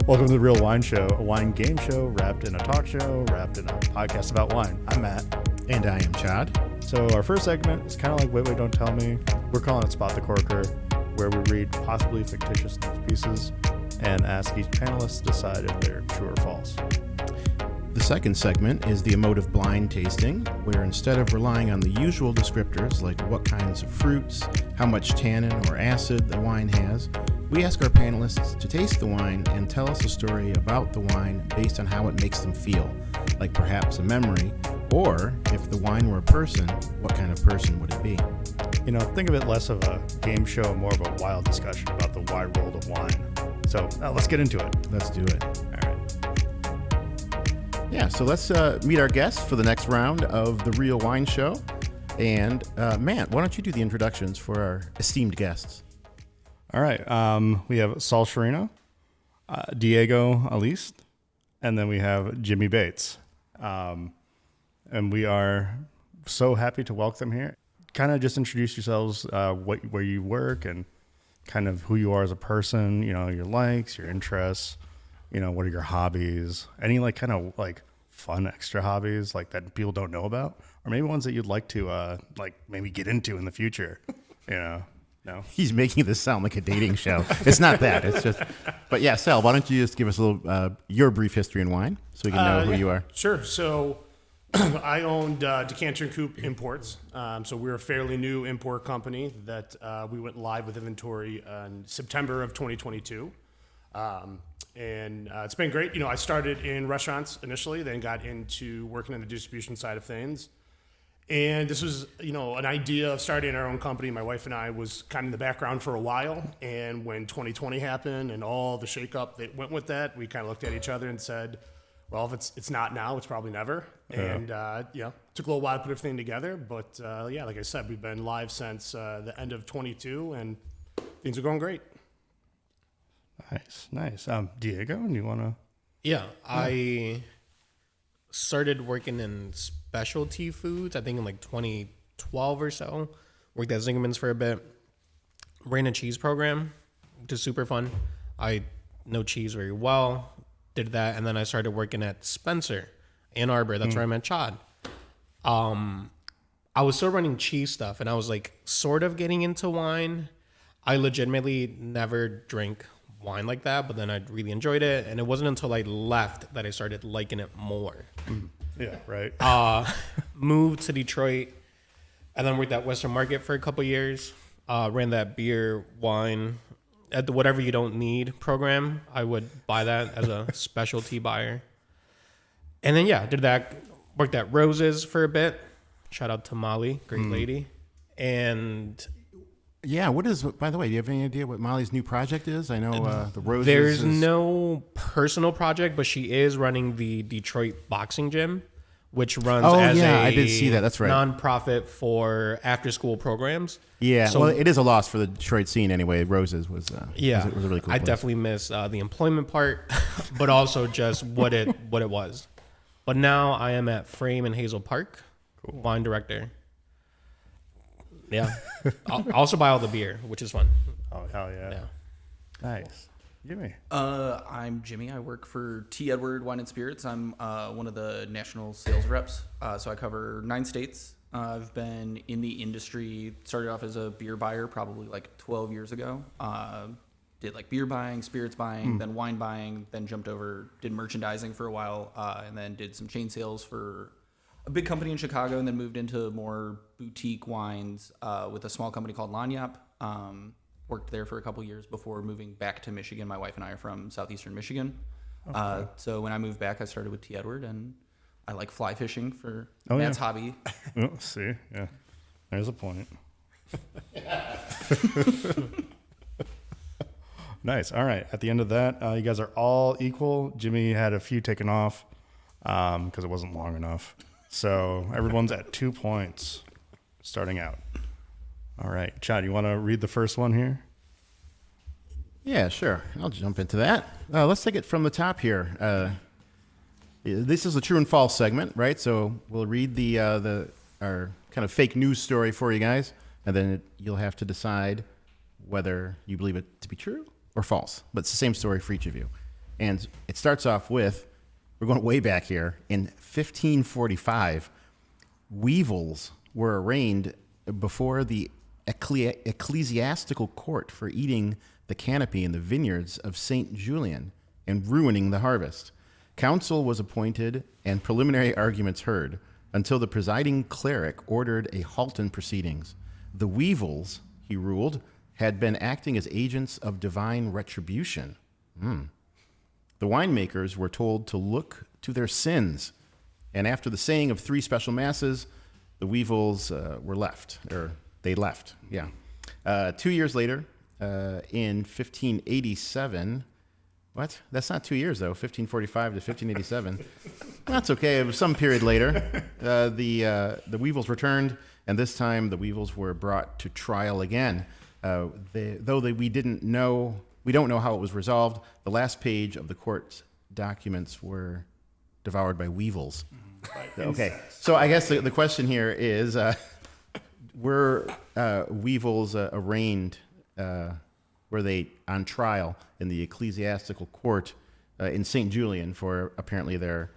Welcome to The Real Wine Show, a wine game show wrapped in a talk show, wrapped in a podcast about wine. I'm Matt. And I am Chad. So our first segment is kind of like Wait, Don't Tell Me. We're calling it Spot the Corker, where we read possibly fictitious news pieces and ask each panelist to decide if they're true or false. The second segment is the emotive blind tasting, where instead of relying on the usual descriptors like what kinds of fruits, how much tannin or acid the wine has, we ask our panelists to taste the wine and tell us a story about the wine based on how it makes them feel, like perhaps a memory, or if the wine were a person, what kind of person would it be? You know, think of it less of a game show and more of a wild discussion about the wide world of wine. So let's get into it. Let's do it. All right. Yeah, so let's meet our guests for the next round of The Real Wine Show. And Matt, why don't you do the introductions for our esteemed guests? All right. We have Sciarrino, Diego Aliste, and then we have Jimmy Bates. And we are so happy to welcome them here. Kind of just introduce yourselves, where you work and kind of who you are as a person, you know, your likes, your interests, you know, what are your hobbies, any like kind of like fun extra hobbies like that people don't know about, or maybe ones that you'd like to like maybe get into in the future, you know. No, he's making this sound like a dating show. It's not that. It's just, but yeah, Sal, why don't you just give us a little your brief history in wine so we can know who you are? Sure. So I owned Decanter and Coupe Imports. So we're a fairly new import company that we went live with inventory in September of 2022. And it's been great. You know, I started in restaurants initially, then got into working on the distribution side of things. And this was, you know, an idea of starting our own company. My wife and I was kind of in the background for a while. And when 2020 happened and all the shakeup that went with that, we kind of looked at each other and said, well, if it's not now, it's probably never. Yeah. And, took a little while to put everything together. But, like I said, we've been live since the end of 22, and things are going great. Nice. Diego, do you want to? Yeah, I started working in specialty foods, I think in like 2012 or so. Worked at Zingerman's for a bit. Ran a cheese program, which is super fun. I know cheese very well. Did that, and then I started working at Spencer, Ann Arbor. That's where I met Chad. I was still running cheese stuff, and I was like sort of getting into wine. I legitimately never drank wine like that, but then I really enjoyed it, and it wasn't until I left that I started liking it more. Yeah, right. Moved to Detroit, and then worked at Western Market for a couple years. Ran that beer, wine, at the whatever you don't need program. I would buy that as a specialty buyer. And then, did that. Worked at Roses for a bit. Shout out to Molly, great lady. And yeah, by the way, do you have any idea what Molly's new project is? I know the Roses. There's no personal project, but she is running the Detroit Boxing Gym, which runs I did see that. That's right. Nonprofit for after-school programs. Yeah, so, well, it is a loss for the Detroit scene anyway. Roses was was a really cool place. I definitely miss the employment part, but also just what it was. But now I am at Frame in Hazel Park, wine director. Yeah. I also buy all the beer, which is fun. Oh, hell yeah. Nice. Jimmy. I'm Jimmy. I work for T. Edward Wine and Spirits. I'm one of the national sales reps. So I cover 9 states. I've been in the industry, started off as a beer buyer probably like 12 years ago. Did like beer buying, spirits buying, then wine buying, then jumped over, did merchandising for a while, and then did some chain sales for a big company in Chicago, and then moved into more boutique wines with a small company called Lanyap. Worked there for a couple years before moving back to Michigan. My wife and I are from southeastern Michigan. Okay. So when I moved back, I started with T. Edward, and I like fly fishing for Matt's hobby. Oh, see, yeah, there's a point. Nice. All right. At the end of that, you guys are all equal. Jimmy had a few taken off because it wasn't long enough. So everyone's at 2 points starting out. All right. Chad, you want to read the first one here? Yeah, sure. I'll jump into that. Let's take it from the top here. This is a true and false segment, right? So we'll read our kind of fake news story for you guys, and then you'll have to decide whether you believe it to be true or false. But it's the same story for each of you. And it starts off with, we're going way back here, in 1545, weevils were arraigned before the ecclesiastical court for eating the canopy in the vineyards of St. Julian and ruining the harvest. Council was appointed and preliminary arguments heard until the presiding cleric ordered a halt in proceedings. The weevils, he ruled, had been acting as agents of divine retribution. The winemakers were told to look to their sins, and after the saying of 3 special masses, the weevils were left, or they left, yeah. 2 years later, in 1587, what? That's not 2 years, though, 1545 to 1587. That's okay, it was some period later. The weevils returned, and this time the weevils were brought to trial again. We don't know how it was resolved. The last page of the court's documents were devoured by weevils. Okay, so I guess the question here is, were weevils arraigned, were they on trial in the ecclesiastical court in St. Julian for apparently their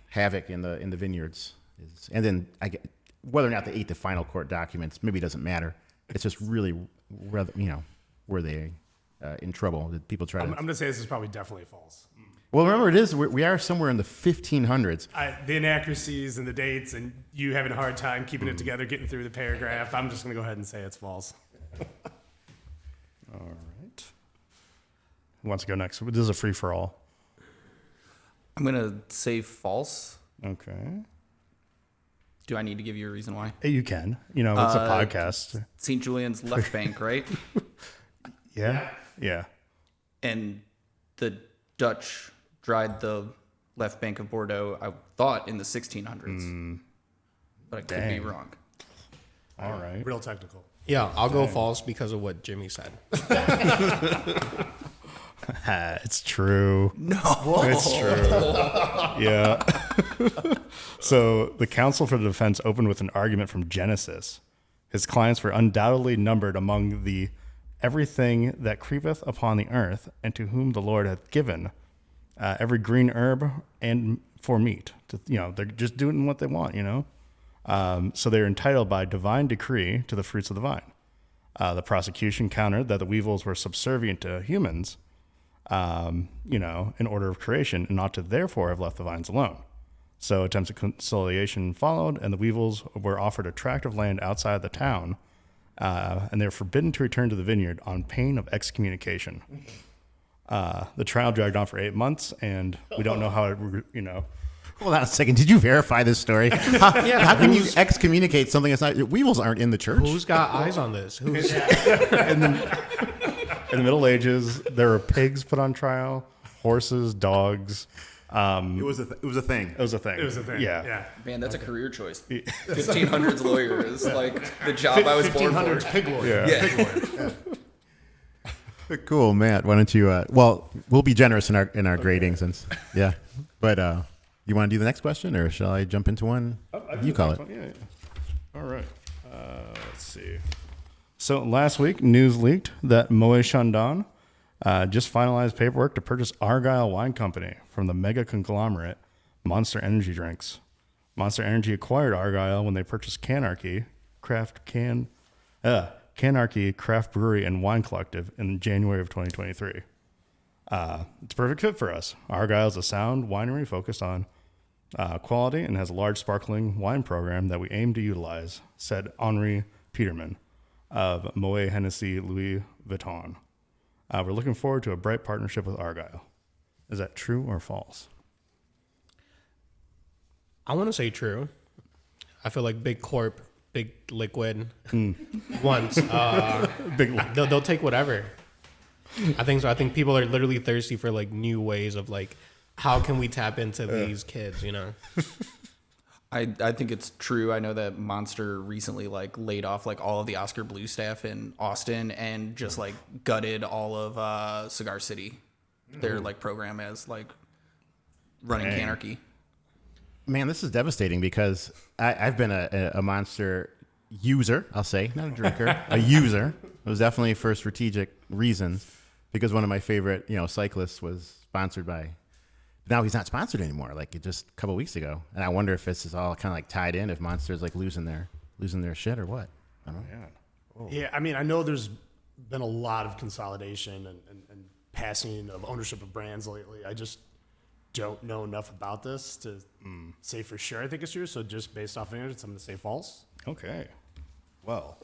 havoc in the vineyards? And then whether or not they ate the final court documents maybe doesn't matter. It's just really, were they in trouble? Did people try I'm to... going to say this is probably definitely false. Well, remember, we are somewhere in the 1500s. The inaccuracies and the dates, and you having a hard time keeping it together, getting through the paragraph, I'm just going to go ahead and say it's false. All right. Who wants to go next? This is a free-for-all. I'm going to say false. Okay. Do I need to give you a reason why? You can. It's a podcast. St. Julian's left bank, right? Yeah. Yeah. And the Dutch dried the left bank of Bordeaux, I thought, in the 1600s. But I could be wrong. All right. Real technical. Yeah, I'll go false because of what Jimmy said. It's true. No. It's true. Yeah. So the counsel for the defense opened with an argument from Genesis. His clients were undoubtedly numbered among the everything that creepeth upon the earth, and to whom the Lord hath given every green herb and for meat. They're just doing what they want, So they're entitled by divine decree to the fruits of the vine. The prosecution countered that the weevils were subservient to humans, in order of creation, and ought to therefore have left the vines alone. So attempts at conciliation followed, and the weevils were offered a tract of land outside the town, and they were forbidden to return to the vineyard on pain of excommunication. The trial dragged on for 8 months, and we don't know how it, Hold on a second. Did you verify this story? How can you excommunicate something that's not... Weevils aren't in the church. Who's got eyes on this? Who's in the Middle Ages, there were pigs put on trial, horses, dogs. It was a thing. It was a thing. Yeah. Man, that's a career choice. 1500s lawyer is like the job I was born for. 1500s pig lawyer. Yeah. Pig lawyer. Cool, Matt. Why don't you... we'll be generous in our grading since... Yeah. But you want to do the next question, or shall I jump into one? You call it. Yeah. All right. Let's see. So last week, news leaked that Moët Chandon just finalized paperwork to purchase Argyle Wine Company from the mega conglomerate Monster Energy Drinks. Monster Energy acquired Argyle when they purchased Canarchy Craft Brewery and Wine Collective in January of 2023. It's a perfect fit for us. Argyle is a sound winery focused on quality and has a large sparkling wine program that we aim to utilize, said Henri Peterman of Moët Hennessy Louis Vuitton. We're looking forward to a bright partnership with Argyle. Is that true or false? I want to say true. I feel like big corp, big liquid, once they'll take whatever. I think so. I think people are literally thirsty for like new ways of like, how can we tap into these kids? I think it's true. I know that Monster recently like laid off like all of the Oscar Blue staff in Austin and just like gutted all of Cigar City, their like program as like running Canarchy. Man, this is devastating because I've been a Monster user, I'll say, not a drinker, a user. It was definitely for strategic reasons. because one of my favorite, cyclists was sponsored by. Now he's not sponsored anymore. Like it just a couple weeks ago, and I wonder if this is all kind of like tied in. If Monster's like losing their shit or what? I don't know. Yeah, I mean, I know there's been a lot of consolidation and passing of ownership of brands lately. I just don't know enough about this to say for sure I think it's true. So just based off of internet, I'm going to say false. Okay. Well,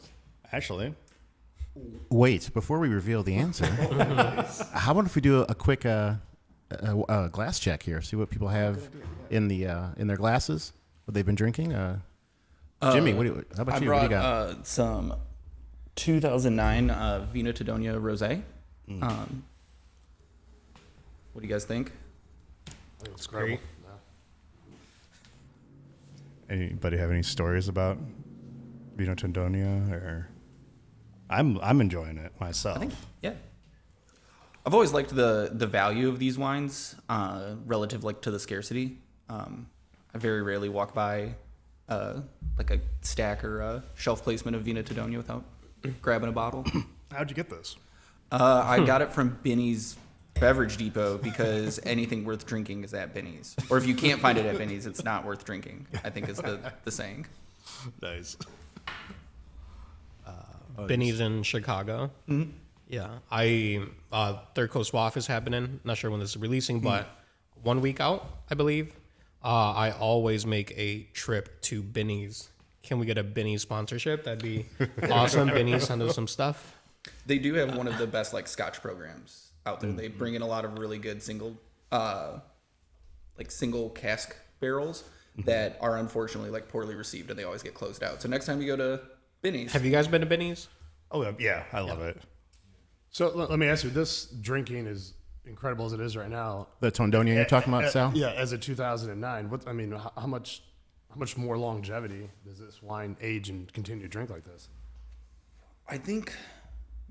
actually, Wait, before we reveal the answer, how about if we do a quick glass check here? See what people have in their glasses, what they've been drinking. Jimmy, how about I you? brought What do you got? some 2009 Vino Todonia Rosé. What do you guys think? It's great. anybody have any stories about Vino Tintonia? Or I'm enjoying it myself. Yeah. I've always liked the value of these wines relative to the scarcity. I very rarely walk by like a stack or a shelf placement of Vino Todonia without grabbing a bottle. How'd you get this? I got it from Binny's Beverage Depot because anything worth drinking is at Binny's. Or if you can't find it at Binny's, it's not worth drinking, I think is the saying. Nice. Benny's in Chicago. Mm-hmm. Yeah, Third Coast WAF is happening. Not sure when this is releasing, but 1 week out, I believe. I always make a trip to Benny's. Can we get a Benny's sponsorship? That'd be awesome. Benny's, send us some stuff. They do have one of the best Scotch programs out there. They bring in a lot of really good single cask barrels that are unfortunately poorly received, and they always get closed out. So next time you go to Benny's, Have you guys been to Benny's? Oh yeah, I love it. So let me ask you, this drinking is incredible as it is right now. The Tondonia you're talking about, Sal? Yeah, as of 2009. How much more longevity does this wine age and continue to drink like this? I think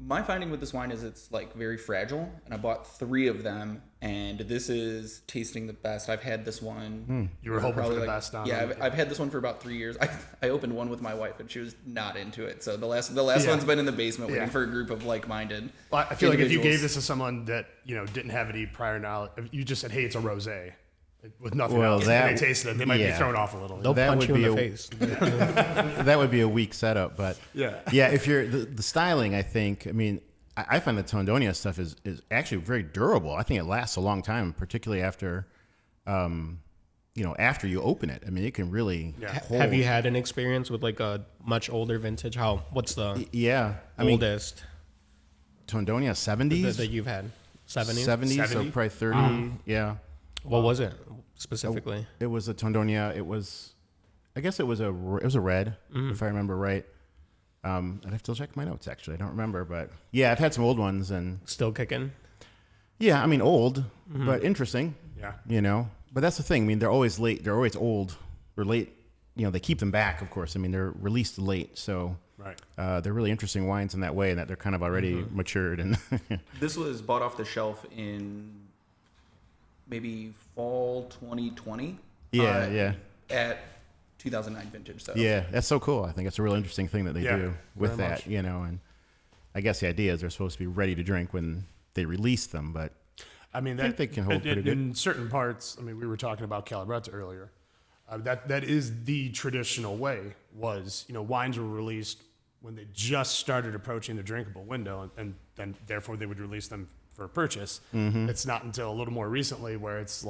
my finding with this wine is it's very fragile, and I bought 3 of them, and this is tasting the best. I've had this one. You were hoping for the probably best on Yeah, it. I've had this one for about 3 years. I opened one with my wife, and she was not into it. So the last one's been in the basement waiting for a group of like-minded. Well, I feel like if you individuals. gave this to someone that didn't have any prior knowledge, if you just said, "Hey, it's a rosé," with nothing Well, else, that- and they tasted it, they might be yeah. thrown off a little. They'll That punch would you in be the a- face. That would be a weak setup, but Yeah. if you're the styling, I think. I find the Tondonia stuff is actually very durable. I think it lasts a long time, particularly after, after you open it. It can really hold. Have you had an experience with a much older vintage? What's the Yeah, oldest Tondonia 70s, that you've had? 70s? 70s, so 70? probably 30. Yeah, What was it specifically? it was a Tondonia. I guess it was a red, if I remember right. I'd have to check my notes, actually. I don't remember, but yeah, I've had some old ones, and Still kicking? yeah, old, but interesting. Yeah. But that's the thing. They're always late. They're always old or late. They keep them back, of course. They're released late, so Right. they're really interesting wines in that way, and that they're kind of already matured. And This was bought off the shelf in maybe fall 2020. yeah. At 2009 vintage. So Yeah, that's so cool. I think it's a real interesting thing that they Yeah, do with very that, much. and I guess the idea is they're supposed to be ready to drink when they release them, but That they can hold pretty good. in certain parts. We were talking about Calabretta earlier. That is the traditional way. Wines were released when they just started approaching the drinkable window, and then therefore they would release them for purchase. It's not until a little more recently where it's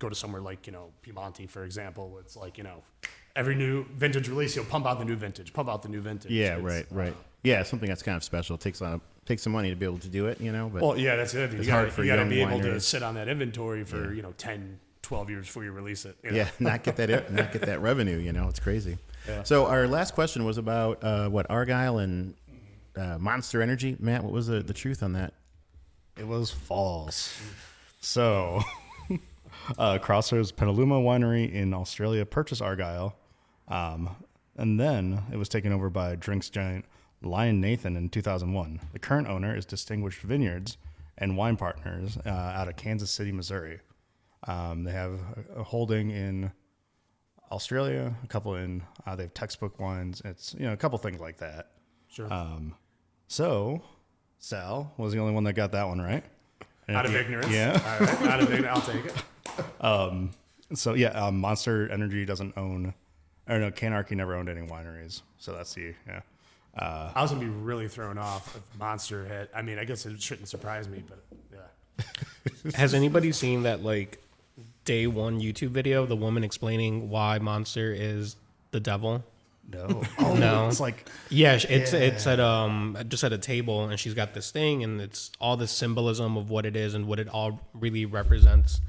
go to somewhere like Piemonte, for example, where it's every new vintage release, you'll pump out the new vintage, pump out the new vintage. yeah, It's, right. Yeah, something that's kind of special. It takes some money to be able to do it, but Well, yeah, that's it. It's hard for you got to young be able to wineries. sit on that inventory for 10, 12 years before you release it. yeah, not get that revenue. It's crazy. Yeah. So our last question was about Argyle and Monster Energy. Matt, what was the truth on that? It was false. So, Crossroads Petaluma Winery in Australia purchased Argyle, and then it was taken over by drinks giant Lion Nathan in 2001. The current owner is Distinguished Vineyards and Wine Partners out of Kansas City, Missouri. They have a holding in Australia, a couple in they have textbook wines. It's a couple things like that. Sure. So Sal was the only one that got that one right. And Out of ignorance. Yeah. All right. Out of ignorance. I'll take it. So yeah, Monster Energy doesn't own, or no, Canarchy never owned any wineries. So that's the, yeah. I was gonna be really thrown off if Monster had. I mean, I guess it shouldn't surprise me, but yeah. Has anybody seen that like day one YouTube video, the woman explaining why Monster is the devil? No. No. It's like, Yeah, it's at just at a table, and she's got this thing, and it's all the symbolism of what it is and what it all really represents.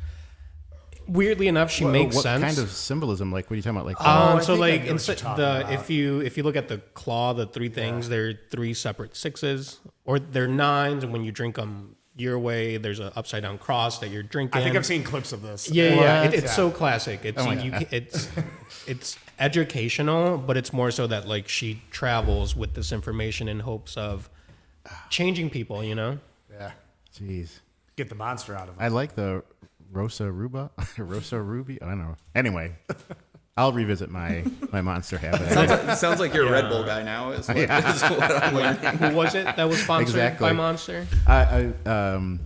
Weirdly enough, she makes what sense. kind of symbolism? Like, what are you talking about? Like, I So think I like know what instead you're talking about. if you look at the claw, the three things, they're three separate sixes, or they're nines, and when you drink them your way, there's an upside down cross that you're drinking. I think I've seen clips of this. Yeah. What? It's so classic. It's my it's educational, but it's more so that like she travels with this information in hopes of changing people. You know. Yeah. jeez. Get the monster out of I him. like the Rosa Ruby. I don't know. Anyway, I'll revisit my Monster habit. Sounds like you're a Red Bull guy now. Is what I'm learning. Who was it that was sponsored Exactly. by Monster? Oh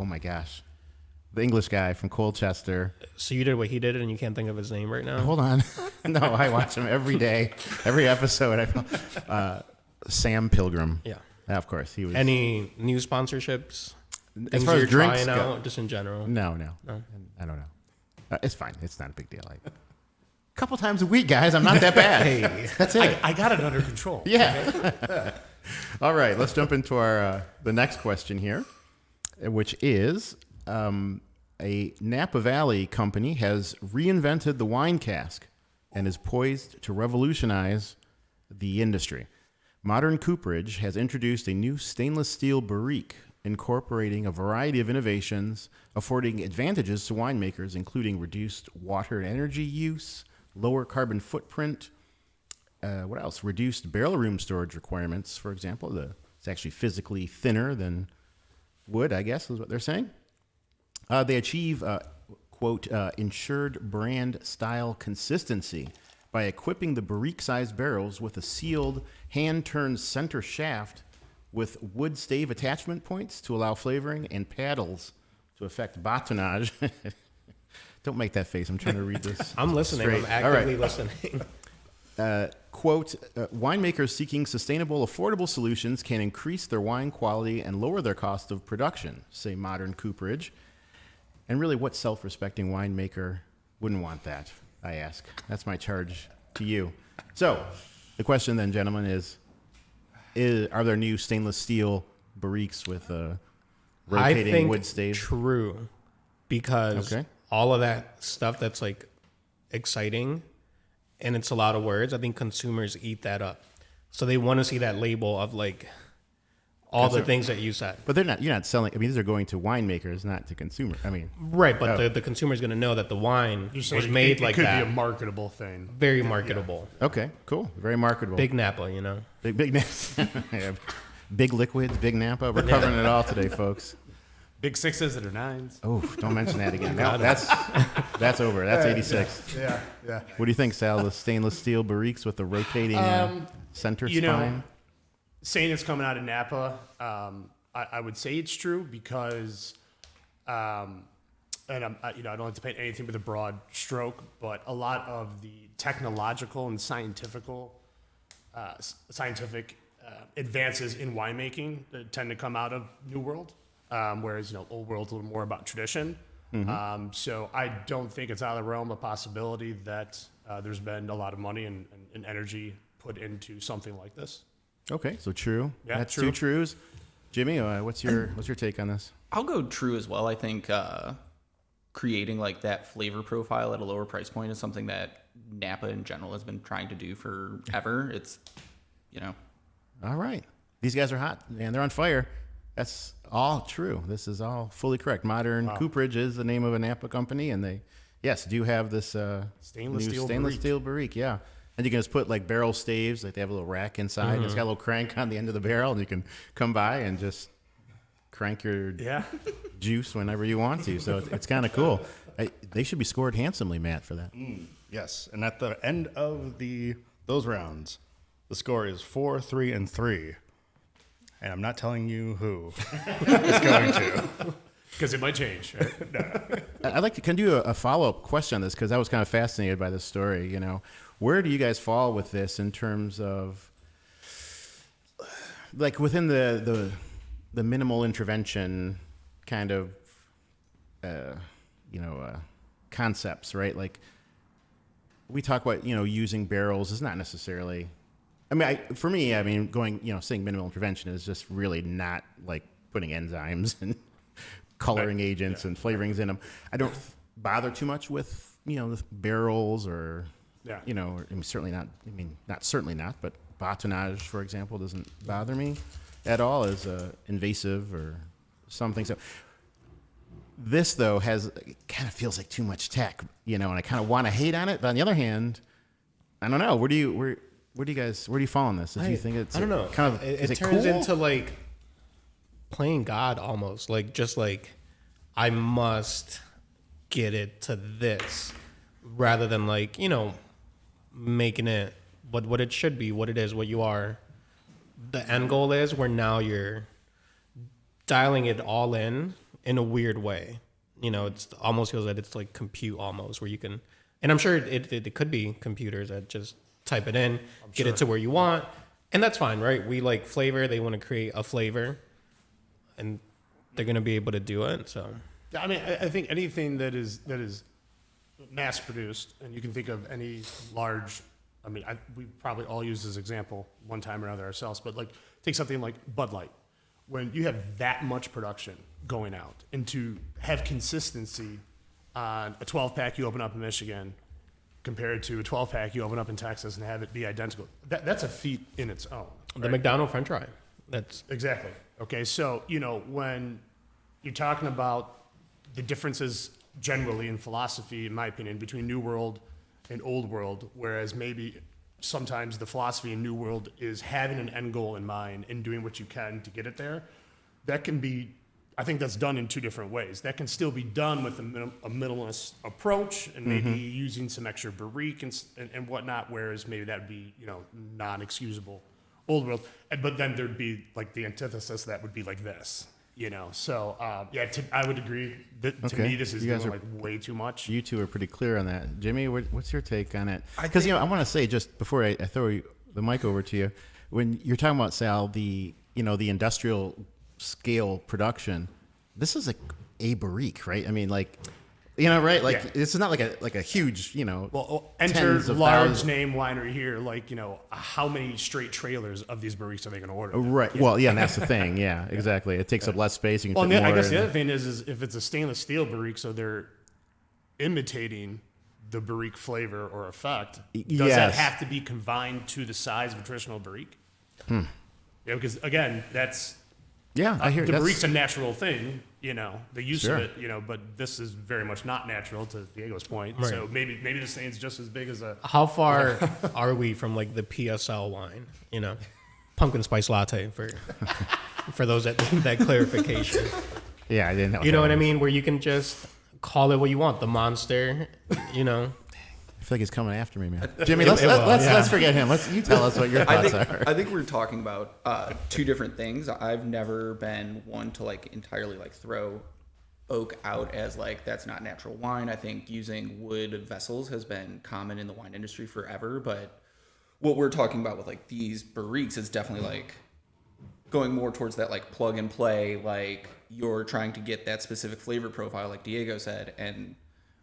my gosh, the English guy from Colchester. So you did what he did, and you can't think of his name right now. Hold on. No, I watch him every day, every episode. Sam Pilgrim. Yeah. Of course, he was. Any new sponsorships? As Things far as you're drinks trying go, out, just in general. no, I don't know. It's fine. It's not a big deal. A couple times a week, guys. I'm not that bad. Hey, That's it. I got it under control. Yeah. All right, let's jump into our the next question here, which is a Napa Valley company has reinvented the wine cask and is poised to revolutionize the industry. Modern Cooperage has introduced a new stainless steel barrique incorporating a variety of innovations, affording advantages to winemakers, including reduced water and energy use, lower carbon footprint, what else? Reduced barrel room storage requirements, for example. It's actually physically thinner than wood, I guess, is what they're saying. They achieve, quote, ensured brand style consistency by equipping the barrique-sized barrels with a sealed, hand-turned center shaft with wood stave attachment points to allow flavoring and paddles to affect batonnage. Don't make that face. I'm trying to read this. I'm listening. straight. I'm actively listening. Quote, winemakers seeking sustainable, affordable solutions can increase their wine quality and lower their cost of production, say Modern Cooperage. And really, what self-respecting winemaker wouldn't want that, I ask? That's my charge to you. So, the question then, gentlemen, is are there new stainless steel barriques with rotating I think wood stave? true, because Okay. all of that stuff that's like exciting, and it's a lot of words. I think consumers eat that up, so they want to see that label of like all the things that you said. But you're not selling. I mean, these are going to winemakers, not to consumer. I mean, Right, but Oh. the consumer's going to know that the wine was So made like it could that. be a marketable thing. Very marketable. okay, cool, very marketable. Big Napa, you know. Big yeah. Big liquids, big Napa. We're covering it all today, folks. Big sixes that are nines. Oh, don't mention that again. That's over. That's 86. Yeah, yeah. What do you think, Sal? The stainless steel barriques with the rotating center You spine? know, saying it's coming out of Napa, I would say it's true because, and I don't like to paint anything with a broad stroke, but a lot of the technological and scientific advances in winemaking tend to come out of New World, whereas Old World's a little more about tradition. So I don't think it's out of the realm of possibility that there's been a lot of money and energy put into something like this. Okay, so true. Yeah, That's true. two trues. Jimmy, what's your take on this? I'll go true as well. I think creating like that flavor profile at a lower price point is something that Napa in general has been trying to do forever. It's, All right. These guys are hot, man. They're on fire. That's all true. This is all fully correct. Modern Cooperage is the name of a Napa company, and they, yes, do have this Stainless new steel stainless barrique. steel barrique. Yeah, and you can just put like barrel staves. Like they have a little rack inside. And it's got a little crank on the end of the barrel, and you can come by and just crank your Yeah. juice whenever you want to. So it's kind of cool. They should be scored handsomely, Matt, for that. yes. And at the end of those rounds, the score is 4, 3, and 3 and I'm not telling you who is going to. Because it might change. Right? I'd like to can do a follow-up question on this because I was kind of fascinated by this story. You know, where do you guys fall with this in terms of like within the minimal intervention kind of concepts, right? Like we talk about using barrels is not necessarily. I mean, for me, I mean, saying minimal intervention is just really not like putting enzymes and coloring agents and flavorings in them. I don't bother too much with, the barrels or, I mean, certainly not, but batonnage, for example, doesn't bother me at all as invasive or something. So this, though, kind of feels like too much tech, and I kind of want to hate on it. But on the other hand, I don't know. Where do you fall on this? Do you think it's I don't know. Kind of, it is turns cool? into like playing God almost, like just like I must get it to this rather than like making it what it should be, what it is, what you are. The end goal is where now you're dialing it all in a weird way. It's almost feels like it's like compute almost where you can, and I'm sure it could be computers that just type it in, get it to where you want, and that's fine, right? We like flavor. They want to create a flavor, and they're going to be able to do it. So, I mean, I think anything that is mass produced, and you can think of any large. I mean, we probably all used this example one time or another ourselves, but like take something like Bud Light. When you have that much production going out, and to have consistency on a 12-pack you open up in Michigan compared to a 12-pack you open up in Texas and have it be identical, that's a feat in its own. the right? McDonald's French fry. That's Exactly. Okay, so, when you're talking about the differences generally in philosophy, in my opinion, between New World and Old World, whereas maybe sometimes the philosophy in New World is having an end goal in mind and doing what you can to get it there, that can be, I think that's done in two different ways. That can still be done with a minimalist approach and maybe using some extra barrique and whatnot, whereas maybe that would be, non-excusable Old World. But then there'd be like the antithesis that would be like this. So I would agree. To me, this is doing like way too much. You two are pretty clear on that. Jimmy, what's your take on it? Because I want to say just before I throw the mic over to you, when you're talking about Sal, the industrial scale production, this is like a barrique, right? I mean, like. Right? Like this is not like a huge, Well, enter large name winery here. Like, how many straight trailers of these barriques are they going to order? Right. Yeah. Well, and that's the thing. Yeah, exactly. It takes up less space. You can fit more. I guess the other thing is if it's a stainless steel barrique, so they're imitating the barrique flavor or effect. Does that have to be confined to the size of a traditional barrique? Yeah, because again, that's I hear the barrique's a natural thing. The use of it, but this is very much not natural to Diego's point. Right. So maybe this thing's just as big as a. how far are we from like the PSL wine? Pumpkin spice latte for those that clarification. Yeah, I didn't know. You know what I mean? Where you can just call it what you want. The monster. I feel like he's coming after me, man. Jimmy, let's forget him. You tell us what your thoughts are. I think we're talking about two different things. I've never been one to like entirely like throw oak out as like that's not natural wine. I think using wood vessels has been common in the wine industry forever. But what we're talking about with like these barriques is definitely like going more towards that like plug and play. Like you're trying to get that specific flavor profile, like Diego said, and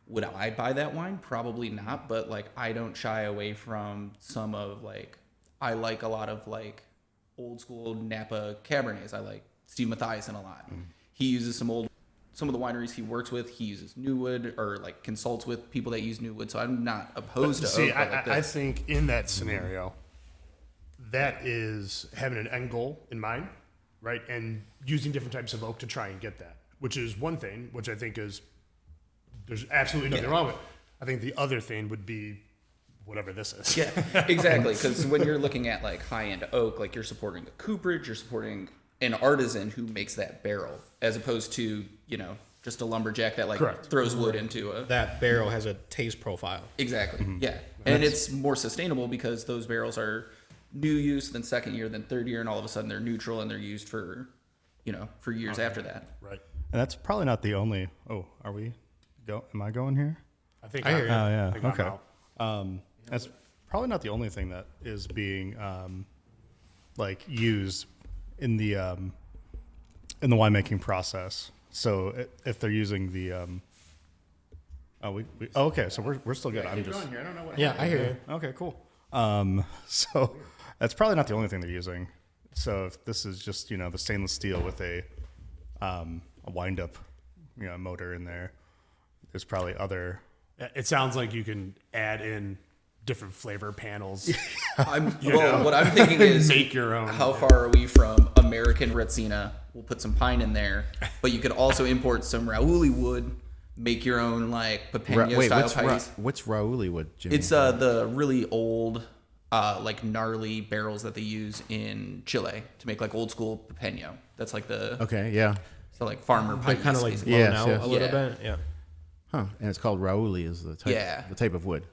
would I buy that wine? Probably not, but like I don't shy away from some of like I like a lot of like old school Napa Cabernets. I like Steve Mathiasen a lot. He uses some of the wineries he works with. He uses new wood or like consults with people that use new wood. So I'm not opposed to oak. I think in that scenario, that is having an end goal in mind, right? And using different types of oak to try and get that, which is one thing, which I think is. There's absolutely nothing wrong with it. I think the other thing would be whatever this is. Yeah, exactly. Because when you're looking at like high-end oak, like you're supporting a cooperage, you're supporting an artisan who makes that barrel, as opposed to just a lumberjack that like throws wood into a. That barrel has a taste profile. Exactly. Yeah, and it's more sustainable because those barrels are new use, then second year, then third year, and all of a sudden they're neutral and they're used for, for years after that. Right. And that's probably not the only. Oh, are we? Am I going here? I think I hear you. Oh yeah. I think I'm Okay. out. That's probably not the only thing that is being like used in the winemaking process. So if they're using the okay, so we're still good. I'm just here. I don't know what. Yeah, I hear you. okay, cool. So that's probably not the only thing they're using. So if this is just the stainless steel with a wind up motor in there, there's probably other. It sounds like you can add in different flavor panels. What I'm thinking is Make your own. How far are we from American Retsina? We'll put some pine in there, but you could also import some Raouli wood, make your own like Papegno style pies. What's Raouli wood, Jimmy? It's the really old, like gnarly barrels that they use in Chile to make like old school Papegno. That's like the Okay, yeah. so like farmer pie. Like kind of like basically. blown Yes, out yes. a little Yeah. bit. Yeah. Huh. And it's called Raouli is the type, Yeah. the type of wood.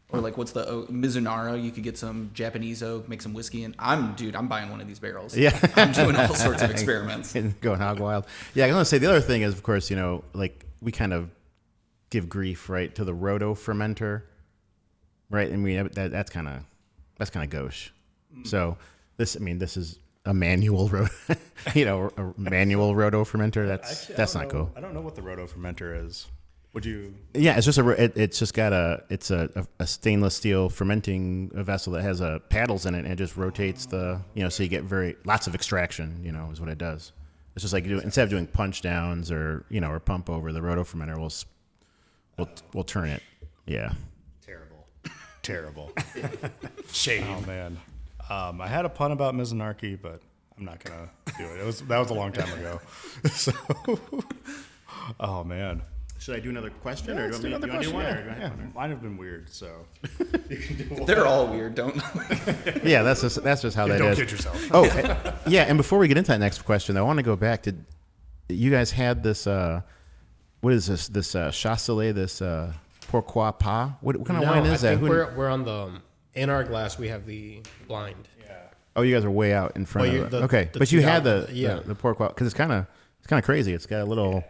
Or like what's the Mizunara? You could get some Japanese oak, make some whiskey, and I'm buying one of these barrels. Yeah. I'm doing all sorts of experiments. And going hog wild. Yeah, I was going to say the other thing is, of course, like we kind of give grief, right, to the roto fermenter, right? I mean, that's kind of gauche. So this is a manual a manual roto fermenter. That's not cool. I don't know what the roto fermenter is. Would you? Yeah, it's just it's just got a stainless steel fermenting vessel that has paddles in it, and it just rotates so you get lots of extraction. Is what it does. It's just like instead of doing punch downs or or pump over, the roto fermenter will turn it. Yeah. Terrible. Shame. Oh man. I had a pun about Mizunarki, but I'm not gonna do it. That was a long time ago. So, oh man. Should I do another question, Yeah, or let's do you want me to do one. one? Yeah. Mine have been weird, so you can do one. They're all weird, don't. Yeah, that's just how that Don't is. kid yourself. Oh, yeah. And before we get into that next question, I want to go back to you guys had this. What is this? This Chasselet, this Pourquoi Pas? What kind of wine is I that? think we're on the in our glass. We have the blind. Oh, you guys are way out in front Well, of it. the- Okay, the but you had 2000 the Pourquoi because it's kind of crazy. It's got a little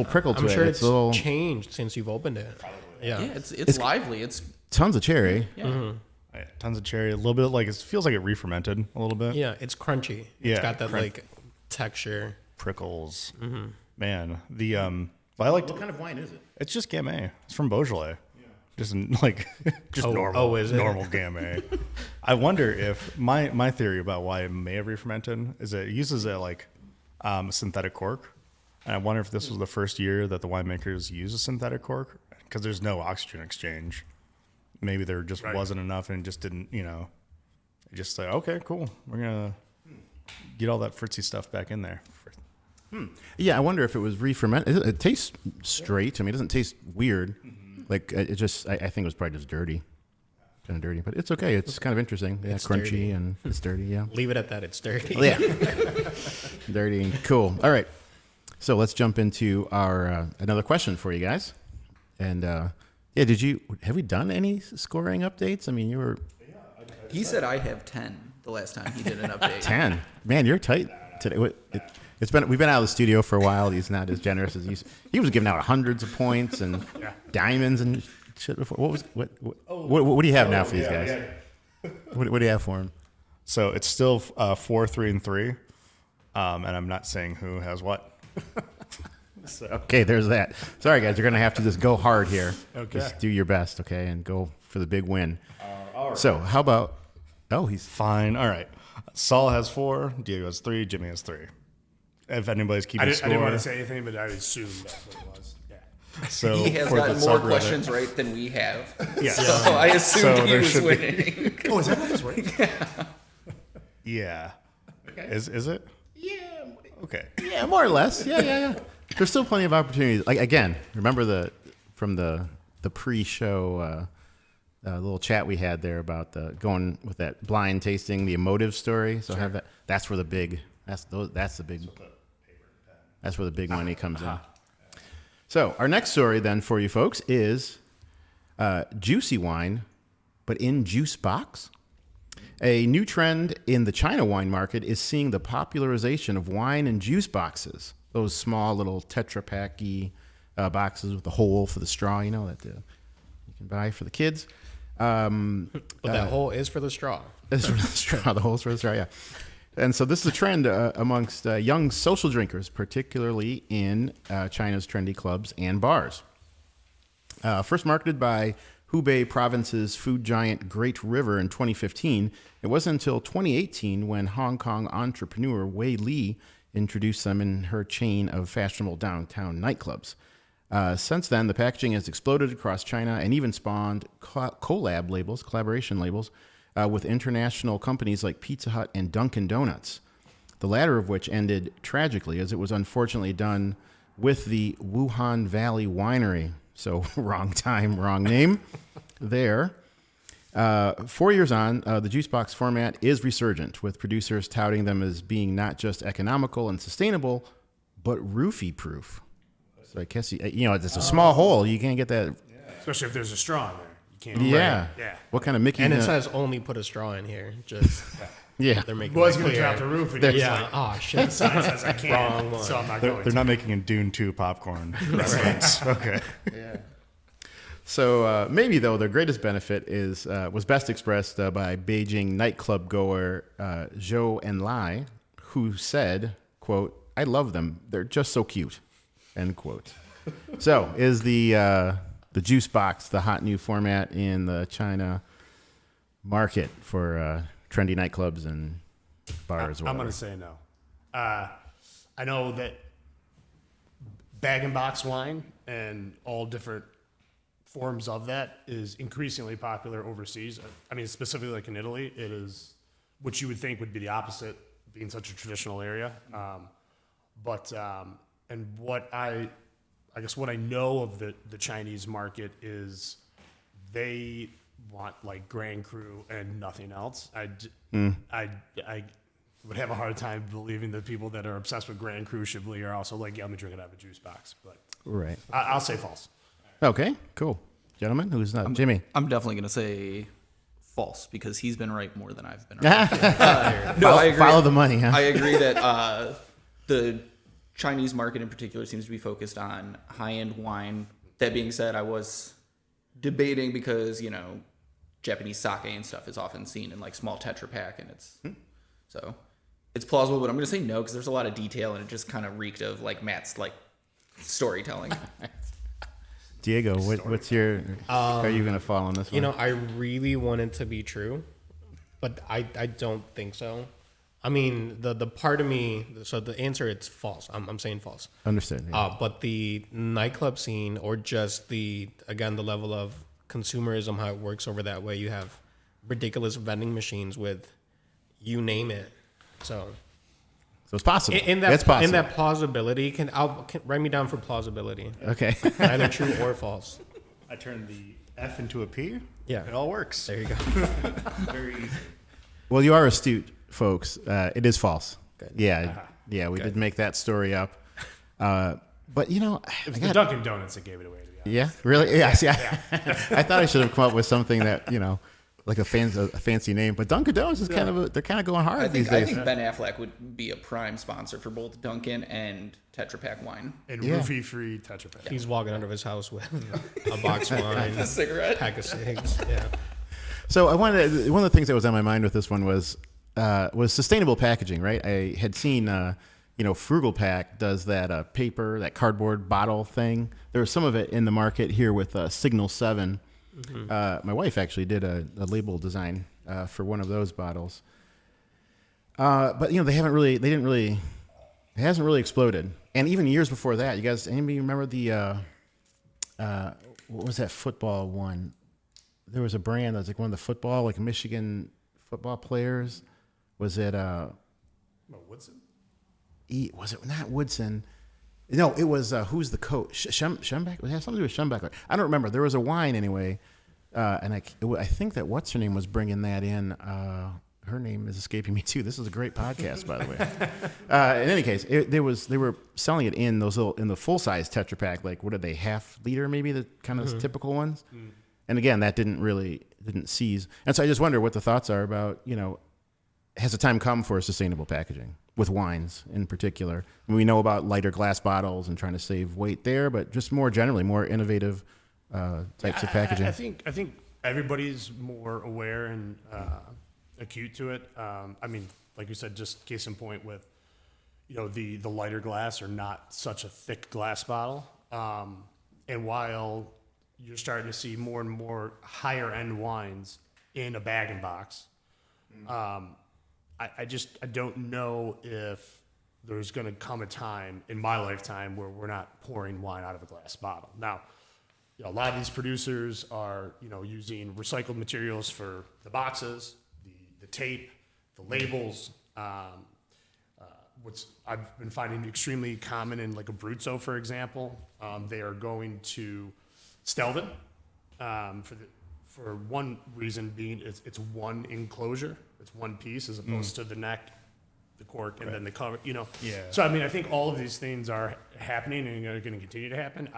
prickle to I'm it. sure it's it's a little changed since you've opened it. Yeah. Yeah, it's lively. It's tons of cherry. yeah. Yeah, tons of cherry. A little bit like it feels like it re-fermented a little bit. Yeah, it's crunchy. Yeah, It's got that like texture. Prickles. Man, the I like. What kind of wine is it? It's just Gamay. It's from Beaujolais. Just normal. Is it? Normal Gamay. I wonder if my theory about why it may have re-fermented is that it uses a synthetic cork, and I wonder if this was the first year that the winemakers use a synthetic cork because there's no oxygen exchange. Maybe there just wasn't enough, and it just didn't. It just like okay, cool. We're gonna get all that fritzy stuff back in there. Yeah, I wonder if it was re-fermented. It tastes straight. I mean, it doesn't taste weird. Like it just, I think it was probably just dirty, kind of dirty. But it's okay. It's kind of interesting. Yeah, It's crunchy dirty. and it's dirty. Yeah, Leave it at that. It's dirty. yeah, dirty and cool. All right, so let's jump into our another question for you guys. And yeah, have we done any scoring updates? I mean, you were He said I have 10 the last time he did an update. 10. Man, you're tight today. We've been out of the studio for a while. He's not as generous as he was giving out hundreds of points and diamonds and shit before. What do you have now for these guys? What do you have for him? So it's still 4, 3, and 3, and I'm not saying who has what. Okay, there's that. Sorry, guys, you're gonna have to just go hard here. Okay. Just do your best, okay, and go for the big win. So how about? Oh, he's Fine. All right. Saul has 4, Diego has 3, Jimmy has 3. If anybody's keeping I score, didn't want to say anything, but I assumed that's what it was. Yeah. so He has for gotten the more subreddit- questions right than we have. Yeah. So I assumed So he there was should be- winning. Oh, is that what this was? Yeah. Okay. Is it? Okay. yeah, more or less. Yeah. There's still plenty of opportunities. Like again, remember from the pre-show little chat we had there about going with that blind tasting, the emotive story. So have that. That's where the big. That's the big. That's where the big money comes in. So our next story then for you folks is juicy wine, but in juice box. A new trend in the China wine market is seeing the popularization of wine and juice boxes. Those small little Tetra Pak-y boxes with the hole for the straw, you know, that you can buy for the kids. But that hole is for the straw. It's for the straw. The hole's for the straw, yeah. And so this is a trend amongst young social drinkers, particularly in China's trendy clubs and bars. First marketed by Hubei province's food giant Great River in 2015, it wasn't until 2018 when Hong Kong entrepreneur Wei Li introduced them in her chain of fashionable downtown nightclubs. Since then, the packaging has exploded across China and even spawned collaboration labels, with international companies like Pizza Hut and Dunkin' Donuts, the latter of which ended tragically as it was unfortunately done with the Wuhan Valley Winery. So wrong time, wrong name there. 4 years on, the juice box format is resurgent, with producers touting them as being not just economical and sustainable, but roofie-proof. So I guess, it's a small hole. You can't get that. Especially if there's a straw in there. You can't. Yeah. Right. Yeah. What kind of Mickey? And it says only put a straw in here. Just yeah. they're making Was it going to clear. drop the roof. And Yeah. Oh shit. The sign says I can't. Wrong one. So I'm not They're going not making a Dune 2 popcorn reference. Okay. Yeah. So maybe though their greatest benefit was best expressed by Beijing nightclub goer Zhou Enlai, who said, "quote I love them. They're just so cute." End quote. So is the juice box the hot new format in the China market for trendy nightclubs and bars? I'm going to say no. I know that bag-and-box wine and all different forms of that is increasingly popular overseas. I mean, specifically like in Italy, it is, which you would think would be the opposite, being such a traditional area. And what I guess what I know of the Chinese market is they want like Grand Cru and nothing else. I would have a hard time believing that people that are obsessed with Grand Cru Chablis are also like, yeah, let me drink it out of a juice box. But right. I'll say false. Okay, cool. Gentlemen, who's not? Jimmy. I'm definitely going to say false because he's been right more than I've been right. No, I agree. Follow the money, huh? I agree that the Chinese market in particular seems to be focused on high-end wine. That being said, I was debating because, Japanese sake and stuff is often seen in like small Tetra Pak, and so it's plausible, but I'm going to say no because there's a lot of detail and it just kind of reeked of like Matt's like storytelling. Diego, what's your? Are you going to fall on this one? I really want it to be true, but I don't think so. I mean, the part of me. So the answer, it's false. I'm saying false. Understood. Yeah. But the nightclub scene, or just the level of consumerism, how it works over that way. You have ridiculous vending machines with, you name it. So it's possible. That's possible. In that plausibility, can write me down for plausibility. Okay. Either true or false. I turned the F into a P. Yeah. It all works. There you go. Very easy. Well, you are astute, folks. It is false. Good. Yeah. Yeah, we did make that story up. But It's the Dunkin' Donuts that gave it away. To be honest. Yeah, really? Yeah. See, I thought I should have come up with something that like a fancy name. But Dunkin' Donuts is they're kind of going hard these days. I think Ben Affleck would be a prime sponsor for both Dunkin' and Tetra Pak wine. And roofie-free Tetra Pak. He's walking out of his house with a box of wine, A cigarette. pack of cigs. Yeah. So one of the things that was on my mind with this one was sustainable packaging. Right? I had seen. Frugal Pack does that paper, that cardboard bottle thing. There's some of it in the market here with Signal 7. Mm-hmm. My wife actually did a label design for one of those bottles. But it hasn't really exploded. And even years before that, you guys, anybody remember the, what was that football one? There was a brand that was like one of the football, like Michigan football players. Was it, Woodson? Was it not Woodson? No, it was who's the coach? Schembeck? It had something to do with Schembeck. I don't remember. There was a wine anyway, and I think that what's her name was bringing that in. Her name is escaping me too. This is a great podcast, by the way. In any case, they were selling it in the full size Tetra Pak. Like what are they, half liter maybe, the kind of typical ones. And again, that didn't really didn't seize. And so I just wonder what the thoughts are about, has the time come for sustainable packaging with wines in particular? I mean, we know about lighter glass bottles and trying to save weight there, but just more generally, more innovative types of packaging. I think everybody's more aware and acute to it. I mean, like you said, just case in point with, the lighter glass or not such a thick glass bottle. And while you're starting to see more and more higher end wines in a bag and box, I don't know if there's going to come a time in my lifetime where we're not pouring wine out of a glass bottle. Now, a lot of these producers are, using recycled materials for the boxes, the tape, the labels. What's I've been finding extremely common in like a Abruzzo, for example, they are going to Stelvin for one reason being it's one enclosure, it's one piece as opposed to the neck, the cork, and then the cover. Yeah. So I mean, I think all of these things are happening and are going to continue to happen.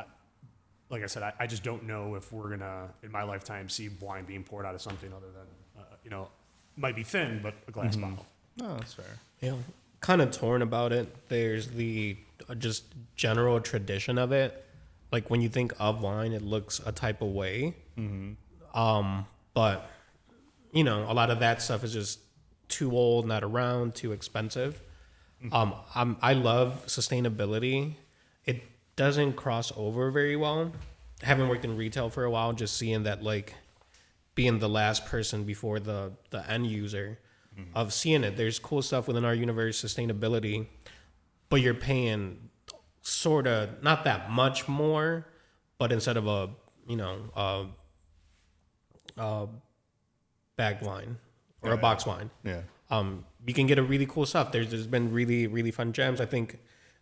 Like I said, I just don't know if we're gonna in my lifetime see wine being poured out of something other than might be thin but a glass bottle. No, that's fair. Yeah, kind of torn about it. There's the just general tradition of it. Like when you think of wine, it looks a type of way. But a lot of that stuff is just too old, not around, too expensive. I love sustainability. It doesn't cross over very well. Having worked in retail for a while, just seeing that, like, being the last person before the end user of seeing it. There's cool stuff within our universe, sustainability, but you're paying sort of not that much more, but instead of a bagged wine or a box wine, you can get a really cool stuff. There's been really, really fun gems. I think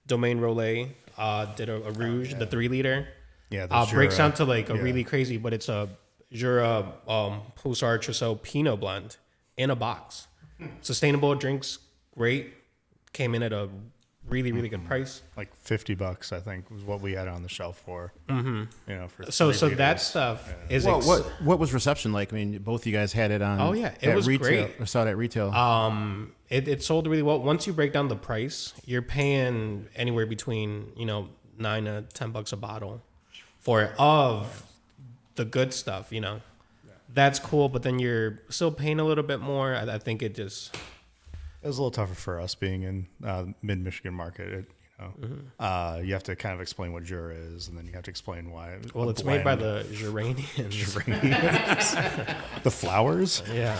Domaine Rollet did a Rouge, the 3 liter. Yeah, breaks down to like a really crazy, but it's a Jura Poussard Trousseau Pinot blend in a box. Sustainable, drinks great. Came in at a really, really good price. Like $50, I think, was what we had it on the shelf for. For so 3 that liters. stuff is. Well, what was reception like? I mean, both of you guys had it on. Oh yeah, it was retail, great. Or saw it at retail. It sold really well. Once you break down the price, you're paying anywhere between $9 to $10 a bottle for it of the good stuff. That's cool, but then you're still paying a little bit more. I think it was a little tougher for us being in mid-Michigan market. You have to kind of explain what Jura is, and then you have to explain why. Well, it's made by the Juranians. The flowers? Yeah.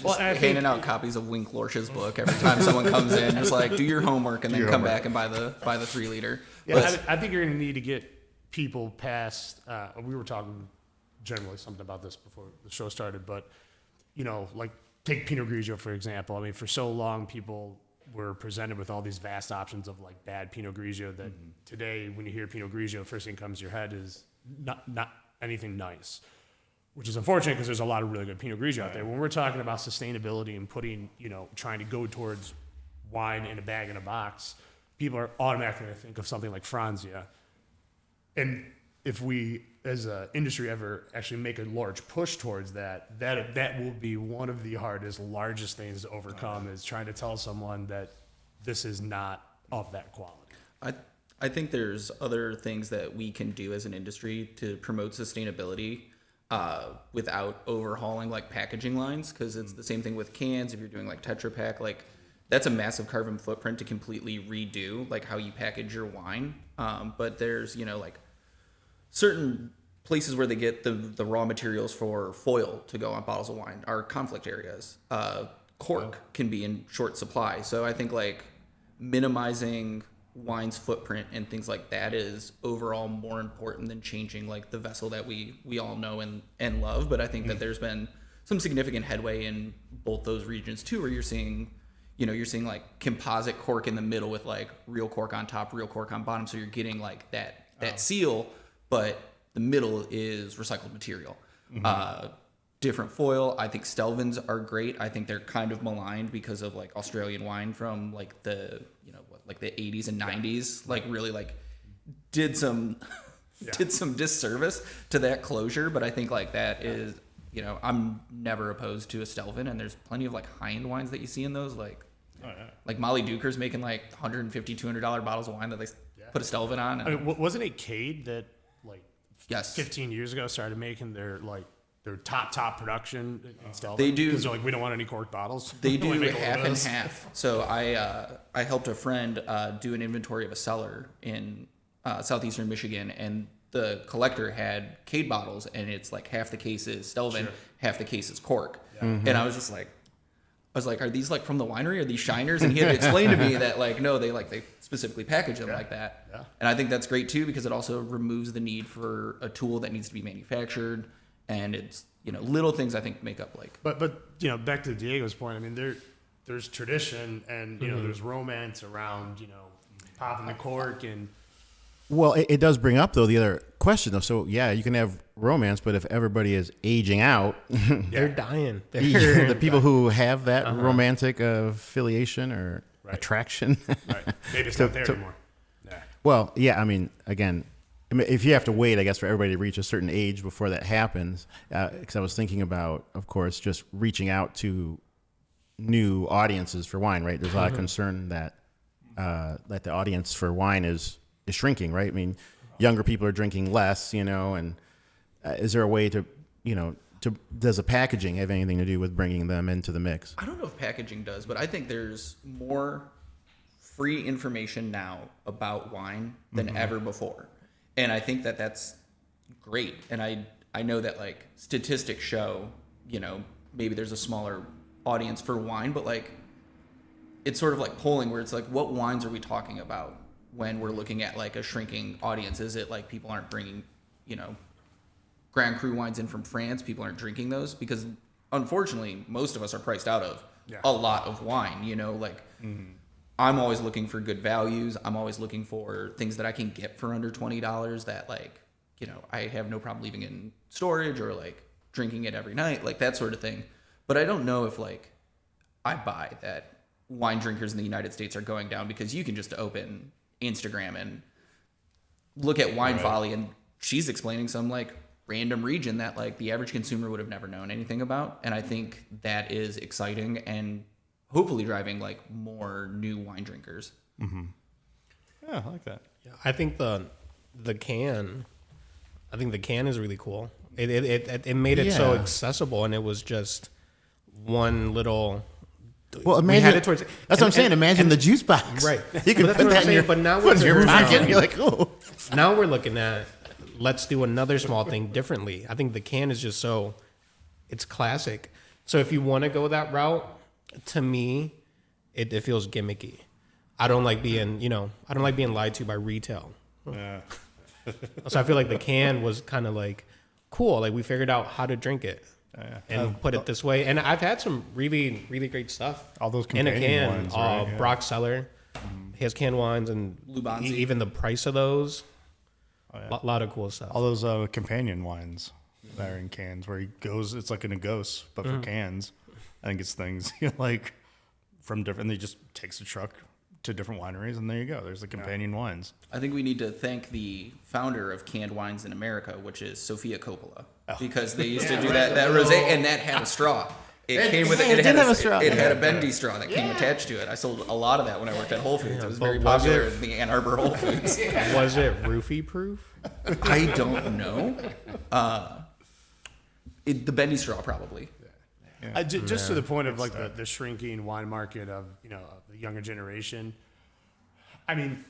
Well, handing out copies of Wink Lorsch's book every time someone comes in, just like do your homework and then come back and buy the 3 liter. Yeah, I think you're going to need to get people past. We were talking generally something about this before the show started, but like take Pinot Grigio for example. I mean, for so long people were presented with all these vast options of like bad Pinot Grigio that today when you hear Pinot Grigio, first thing that comes to your head is not anything nice, which is unfortunate because there's a lot of really good Pinot Grigio out there. When we're talking about sustainability and putting, trying to go towards wine in a bag in a box, people are automatically going to think of something like Franzia. And if we, as an industry, ever actually make a large push towards that will be one of the largest things to overcome is trying to tell someone that this is not of that quality. I think there's other things that we can do as an industry to promote sustainability without overhauling like packaging lines, because it's the same thing with cans. If you're doing like Tetra Pak, like that's a massive carbon footprint to completely redo like how you package your wine. But there's like certain places where they get the raw materials for foil to go on bottles of wine are conflict areas. Cork can be in short supply. So I think like minimizing wine's footprint and things like that is overall more important than changing like the vessel that we all know and love. But I think that there's been some significant headway in both those regions too, where you're seeing like composite cork in the middle with like real cork on top, real cork on bottom. So you're getting like that seal, but the middle is recycled material. Different foil. I think Stelvins are great. I think they're kind of maligned because of like Australian wine from like the the 80s and 90s, like really like did some disservice to that closure. But I think like that is you know, I'm never opposed to a Stelvin, and there's plenty of like high-end wines that you see in those, like Molly Duker's making like $150, $200 bottles of wine that they put a Stelvin on. And, I mean, wasn't it Cade that like yes, 15 years ago started making their top production in Stelvin? They do. Because they're like, we don't want any corked bottles. They We do only make a half little and bit. half. So I helped a friend do an inventory of a cellar in southeastern Michigan, and the collector had Cade bottles, and it's like half the case is Stelvin, half the case is cork. Yeah. And I was just like, are these like from the winery? Are these shiners? And he had to explain to me that like, no, they specifically package them like that. Yeah. And I think that's great too, because it also removes the need for a tool that needs to be manufactured. And it's, you know, little things I think make up like. But you know, back to Diego's point, I mean, there's tradition and, you know, there's romance around, you know, popping the cork and. Well, it does bring up, though, the other question, though. So, yeah, you can have romance, but if everybody is aging out, they're dying. The people who have that romantic affiliation or attraction. Right. Maybe it's not there anymore. Yeah. Well, yeah, I mean, again, if you have to wait, I guess, for everybody to reach a certain age before that happens, because I was thinking about, of course, just reaching out to new audiences for wine, right? There's a lot of concern that the audience for wine is shrinking, right? I mean, younger people are drinking less, you know, and is there a way to, you know, does the packaging have anything to do with bringing them into the mix? I don't know if packaging does, but I think there's more free information now about wine than ever before. And I think that that's great. And I know that like statistics show, you know, maybe there's a smaller audience for wine, but like it's sort of like polling where it's like, what wines are we talking about when we're looking at like a shrinking audience? Is it like people aren't bringing, you know, Grand Cru wines in from France? People aren't drinking those because unfortunately most of us are priced out of a lot of wine, you know, like I'm always looking for good values. I'm always looking for things that I can get for under $20 that like, you know, I have no problem leaving in storage or like drinking it every night, like that sort of thing. But I don't know if like I buy that wine drinkers in the United States are going down, because you can just open Instagram and look at Wine Folly, and she's explaining some like random region that like the average consumer would have never known anything about. And I think that is exciting and hopefully driving like more new wine drinkers. Yeah, I like that. Yeah, I think the can is really cool. It made it so accessible, and it was just one little. Well, imagine that's what I'm saying. Imagine the juice box. Right. You can put that in your, but now put it in your pocket. You're like, oh. Now we're looking at, let's do another small thing differently. I think the can is just it's classic. So if you want to go that route, to me, it feels gimmicky. I don't like being lied to by retail. Yeah. So I feel like the can was kind of like cool. Like we figured out how to drink it. And put it this way. And I've had some really, really great stuff. All those in a companion can. wines, right? Yeah. Brock Cellar. He has canned wines, and Lubanzi. even the price of those. A lot of cool stuff. All those companion wines that are in cans where he goes, it's like in a ghost, but for cans, and gets things like from different, and he just takes a truck to different wineries, and there you go. There's the companion wines. I think we need to thank the founder of canned wines in America, which is Sofia Coppola, because they used to do that rosé, and that had a straw. It came with it. It had a bendy straw that came attached to it. I sold a lot of that when I worked at Whole Foods. It was very popular in the Ann Arbor Whole Foods. Was it roofie proof? I don't know. The bendy straw probably. Just to the point of like the shrinking wine market of, you know, the younger generation. I mean,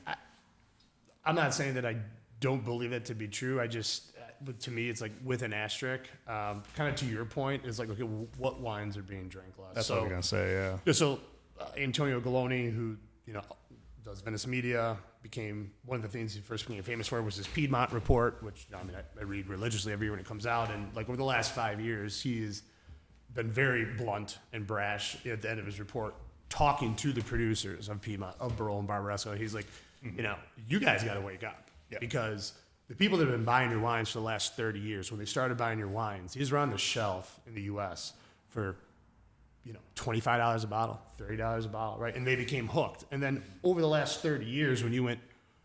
I'm not saying that I don't believe it to be true. I just, to me, it's like with an asterisk. Kind of to your point, is like, okay, what wines are being drank less? That's what I was gonna say. Yeah. So Antonio Galloni, who, you know, does Venice Media, became one of the things he first became famous for was his Piedmont report, which I mean I read religiously every year when it comes out. And like over the last 5 years, he's been very blunt and brash at the end of his report, talking to the producers of Piedmont, of Barolo and Barbaresco. He's like, you know, you guys got to wake up, because the people that have been buying your wines for the last 30 years, when they started buying your wines, these were on the shelf in the U.S. for, you know, $25 a bottle, $30 a bottle, right? And they became hooked. And then over the last 30 years, when you went,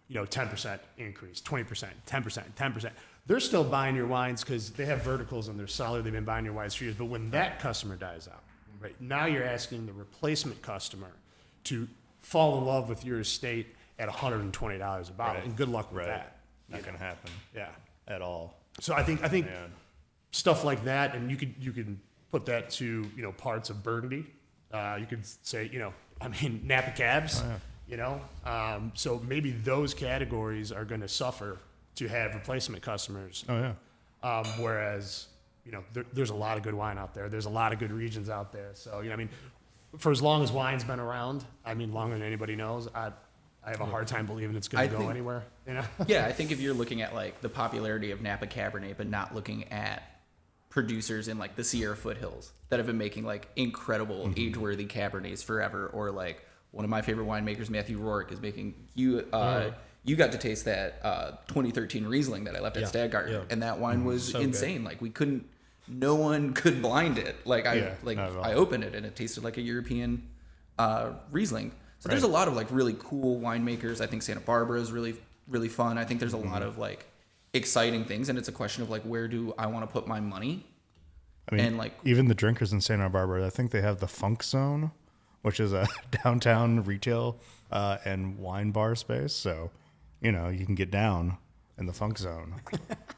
you know, 10% increase, 20%, 10%, 10%, they're still buying your wines because they have verticals in their cellar. They've been buying your wines for years. But when that customer dies out, right, now you're asking the replacement customer to fall in love with your estate at $120 a bottle. Right. And good luck with Right. that. Not going to happen Yeah. at all. So I think Man. stuff like that, and you can put that to parts of Burgundy. You could say Napa Cabs. Oh, So maybe those categories are going to suffer to have replacement customers. Oh, yeah. Whereas there's a lot of good wine out there. There's a lot of good regions out there. So for as long as wine's been around, longer than anybody knows, I have a hard time believing it's going to go anywhere. Yeah, I think if you're looking at like the popularity of Napa Cabernet, but not looking at producers in like the Sierra foothills that have been making like incredible age-worthy Cabernets forever, or like one of my favorite winemakers, Matthew Rourke, is making you got to taste that 2013 Riesling that I left at Stadgarten, and that wine was So insane. Like no one could blind it. Like I opened it and it tasted like a European Riesling. So there's a lot of like really cool winemakers. I think Santa Barbara is really, really fun. I think there's a lot of like exciting things, and it's a question of like, where do I want to put my money? And like even the drinkers in Santa Barbara, I think they have the Funk Zone, which is a downtown retail and wine bar space. So, you can get down in the Funk Zone.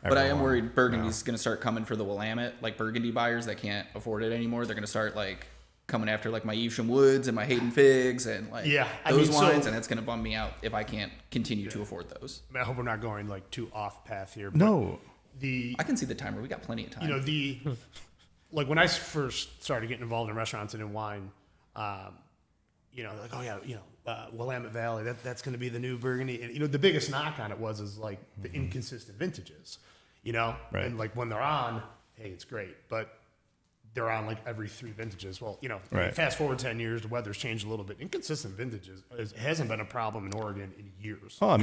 But I am worried Burgundy's going to start coming for the Willamette, like Burgundy buyers that can't afford it anymore. They're going to start like coming after like my Evesham Woods and my Hayden Figs and like those wines, and it's going to bum me out if I can't continue to afford those. I hope we're not going like too off path here. But No. I can see the timer. We got plenty of time. Like when I first started getting involved in restaurants and in wine, Willamette Valley, that's going to be the new Burgundy. And, the biggest knock on it was like the inconsistent vintages, Right. And like when they're on, hey, it's great. But they're on like every 3 vintages. Well, Right. fast forward 10 years, the weather's changed a little bit. Inconsistent vintages hasn't been a problem in Oregon in years. Oh,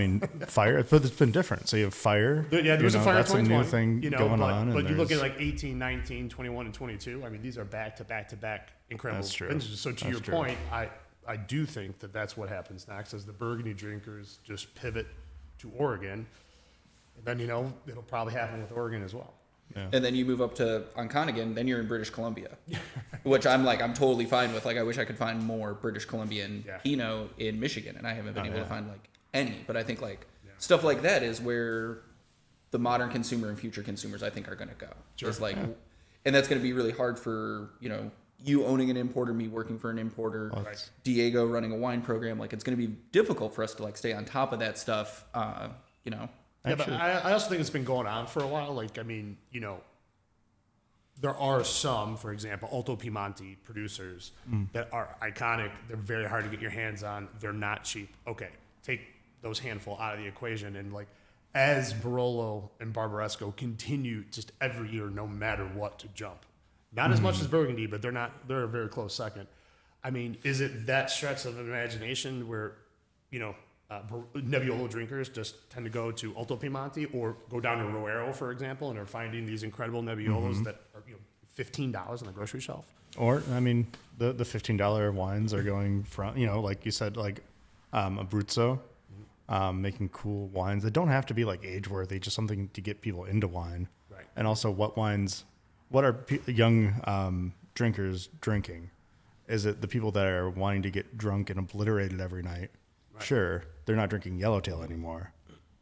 fire, but it's been different. So you have fire. Yeah, there was a fire in that's a 2020. new thing going on. But you look at like 18, 19, 21, and 22. These are back to back to back incredible That's true. vintages. So to That's your true. point, I do think that's what happens next as the Burgundy drinkers just pivot to Oregon. And then, it'll probably happen with Oregon as well. Yeah. And then you move up to Onconagon, then you're in British Columbia, which I'm totally fine with. Like, I wish I could find more British Columbian Pinot in Michigan, and I haven't been able to find like any. But I think stuff like that is where the modern consumer and future consumers, I think, are going to go. Sure. It's like, and that's going to be really hard for you owning an importer, me working for an importer, Diego running a wine program. Like, it's going to be difficult for us to like stay on top of that stuff. Yeah, but I also think it's been going on for a while. Like, there are some, for example, Alto Piemonte producers that are iconic. They're very hard to get your hands on. They're not cheap. Okay, take those handful out of the equation. And like, as Barolo and Barbaresco continue just every year, no matter what, to jump. Not as much as Burgundy, but they're a very close second. Is it that stretch of imagination where, Nebbiolo drinkers just tend to go to Alto Piemonte or go down to Roero, for example, and are finding these incredible Nebbiolos that are $15 on the grocery shelf? Or, the $15 wines are going from, like you said, like Abruzzo, making cool wines that don't have to be like age-worthy, just something to get people into wine. Right. And also what are young drinkers drinking? Is it the people that are wanting to get drunk and obliterated every night? Right. Sure, they're not drinking Yellowtail anymore.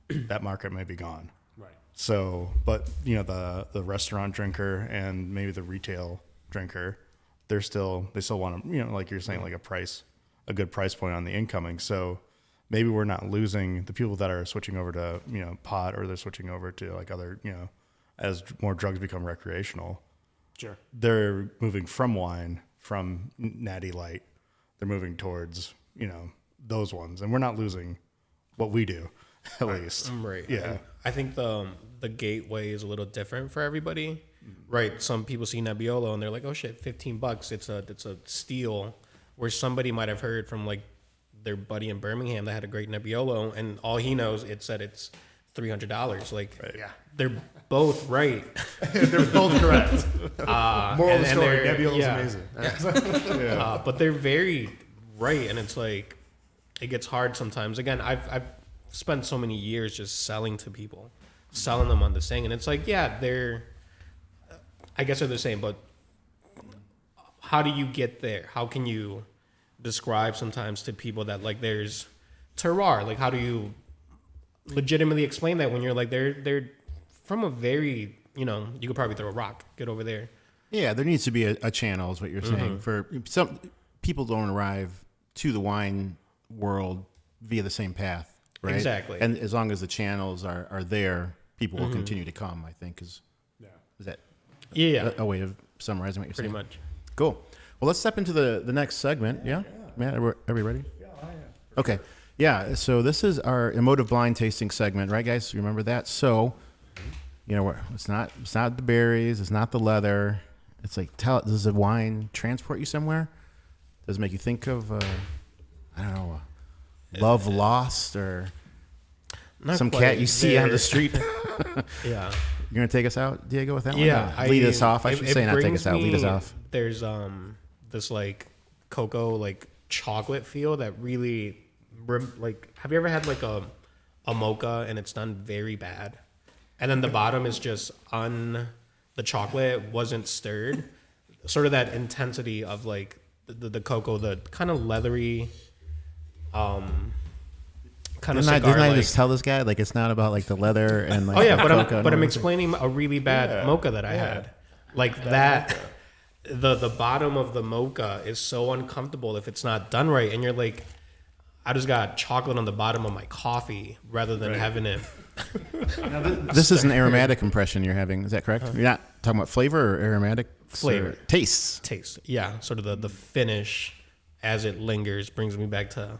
That market may be gone. Right. So, but the restaurant drinker and maybe the retail drinker, they still want to, like you're saying, like a good price point on the incoming. So maybe we're not losing the people that are switching over to pot, or they're switching over to like other as more drugs become recreational. Sure. They're moving from wine, from Natty Light. They're moving towards those ones, and we're not losing what we do, at least. Right. Yeah. And I think the gateway is a little different for everybody. Right. Some people see Nebbiolo and they're like, oh shit, $15. It's a steal. Where somebody might have heard from like their buddy in Birmingham that had a great Nebbiolo, and all he knows it's $300. Like, they're both right. They're both correct. Moral of the story: Nebbiolo's amazing. But they're very right, and it's like it gets hard sometimes. Again, I've spent so many years just selling to people, selling them on this thing, and it's like, yeah, I guess they're the same, but how do you get there? How can you describe sometimes to people that like there's terroir? Like, how do you legitimately explain that when you're like they're from a very, you could probably throw a rock, get over there. Yeah, there needs to be a channel, is what you're saying. For some people, don't arrive to the wine world via the same path, right? Exactly. And as long as the channels are there, people will continue to come. I think is that a way of summarizing what you're Pretty saying? much. Cool. Well, let's step into the next segment. Yeah? Matt, are we ready? Yeah, I am. Okay. Yeah, so this is our emotive blind tasting segment, right, guys? You remember that? So, it's not the berries, it's not the leather. It's like, does the wine transport you somewhere? Does it make you think of, love lost or Not some quite. cat you see on the street? Yeah. You're going to take us out, Diego, with that one? Yeah. Lead us off. I should say not take us out. Lead us off. There's this like cocoa like chocolate feel that really like, have you ever had like a mocha and it's done very bad, and then the bottom is just the chocolate wasn't stirred, sort of that intensity of like the cocoa, the kind of leathery kind of cigar. Didn't I just tell this guy like it's not about like the leather and like but I'm explaining a really bad mocha that I had, like that. The bottom of the mocha is so uncomfortable if it's not done right, and you're like, I just got chocolate on the bottom of my coffee rather than having it. This is an aromatic impression you're having. Is that correct? You're not talking about flavor or aromatic? Flavor. Tastes. Taste. Yeah. Sort of the finish as it lingers brings me back to,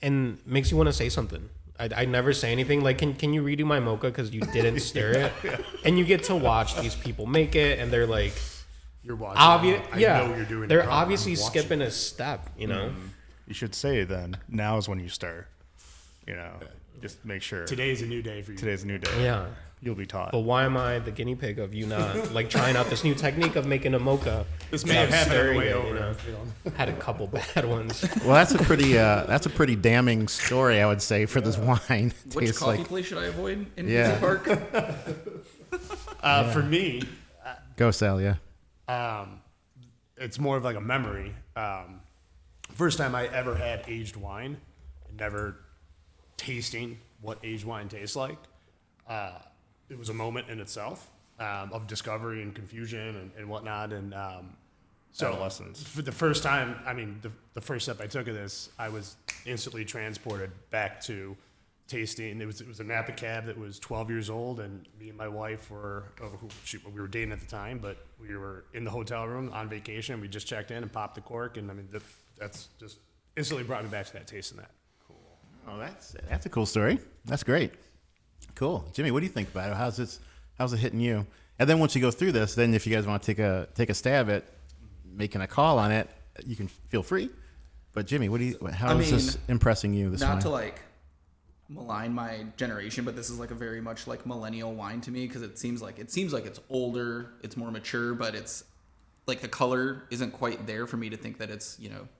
and makes you want to say something. I never say anything. Like, can you redo my mocha because you didn't stir it? And you get to watch these people make it, and they're like, You're watching. I know you're doing it they're wrong. obviously I'm watching. skipping a step, You should say then, now is when you stir. Just make sure. Today's a new day for you. Today's a new day. Yeah. You'll be taught. But why am I the guinea pig of you not like trying out this new technique of making a mocha? This may have happened on the way stirring it, over. Had a couple bad ones. Well, that's a pretty damning story, I would say, for this wine. It Which tastes coffee place should I avoid in Yeah. Disney Park? For me, Go, Sal, yeah. it's more of like a memory. First time I ever had aged wine, never tasting what aged wine tastes like. It was a moment in itself of discovery and confusion and whatnot. And so Adolescence. for the first time, the first step I took of this, I was instantly transported back to tasting. It was a Napa cab that was 12 years old, and me and my wife we were dating at the time, but we were in the hotel room on vacation. We just checked in and popped the cork, and that's just instantly brought me back to that taste and that. Oh, that's a cool story. That's great. Cool, Jimmy. What do you think about it? How's it hitting you? And then once you go through this, then if you guys want to take a stab at making a call on it, you can feel free. But Jimmy, how is this impressing you? This Not wine? to like malign my generation, but this is like a very much like millennial wine to me because it seems like it's older, it's more mature, but it's like the color isn't quite there for me to think that it's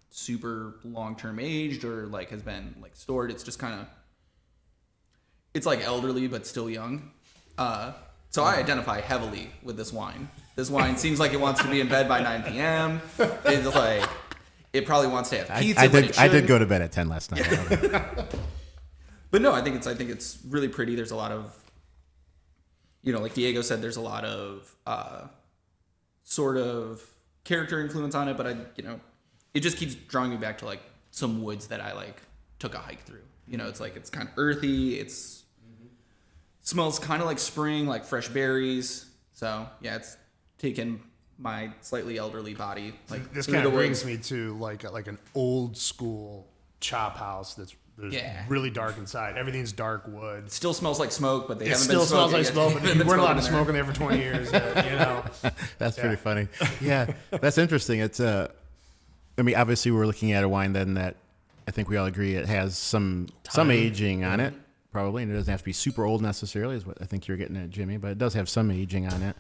super long-term aged or like has been like stored. It's just kind of, it's like elderly but still young. So I identify heavily with this wine. This wine seems like it wants to be in bed by 9 p.m. It's like it probably wants to have pizza. I did go to bed at 10 last night. But no, I think it's really pretty. There's a lot of, like Diego said, there's a lot of sort of character influence on it. But it just keeps drawing me back to like some woods that I like took a hike through. It's like it's kind of earthy. It's smells kind of like spring, like fresh berries. So yeah, it's taken my slightly elderly body like This through kind the of brings woods. me to like an old school chop house that's really dark inside. Everything's dark wood. Still smells like smoke, but they It haven't still been smells like smoking smoke, yet. but you weren't allowed to Smoking smoke in there for 20 years. That's pretty funny. Yeah, that's interesting. It's obviously we're looking at a wine then that I think we all agree it has some aging on it, probably, and it doesn't have to be super old necessarily, is what I think you're getting at, Jimmy, but it does have some aging on it.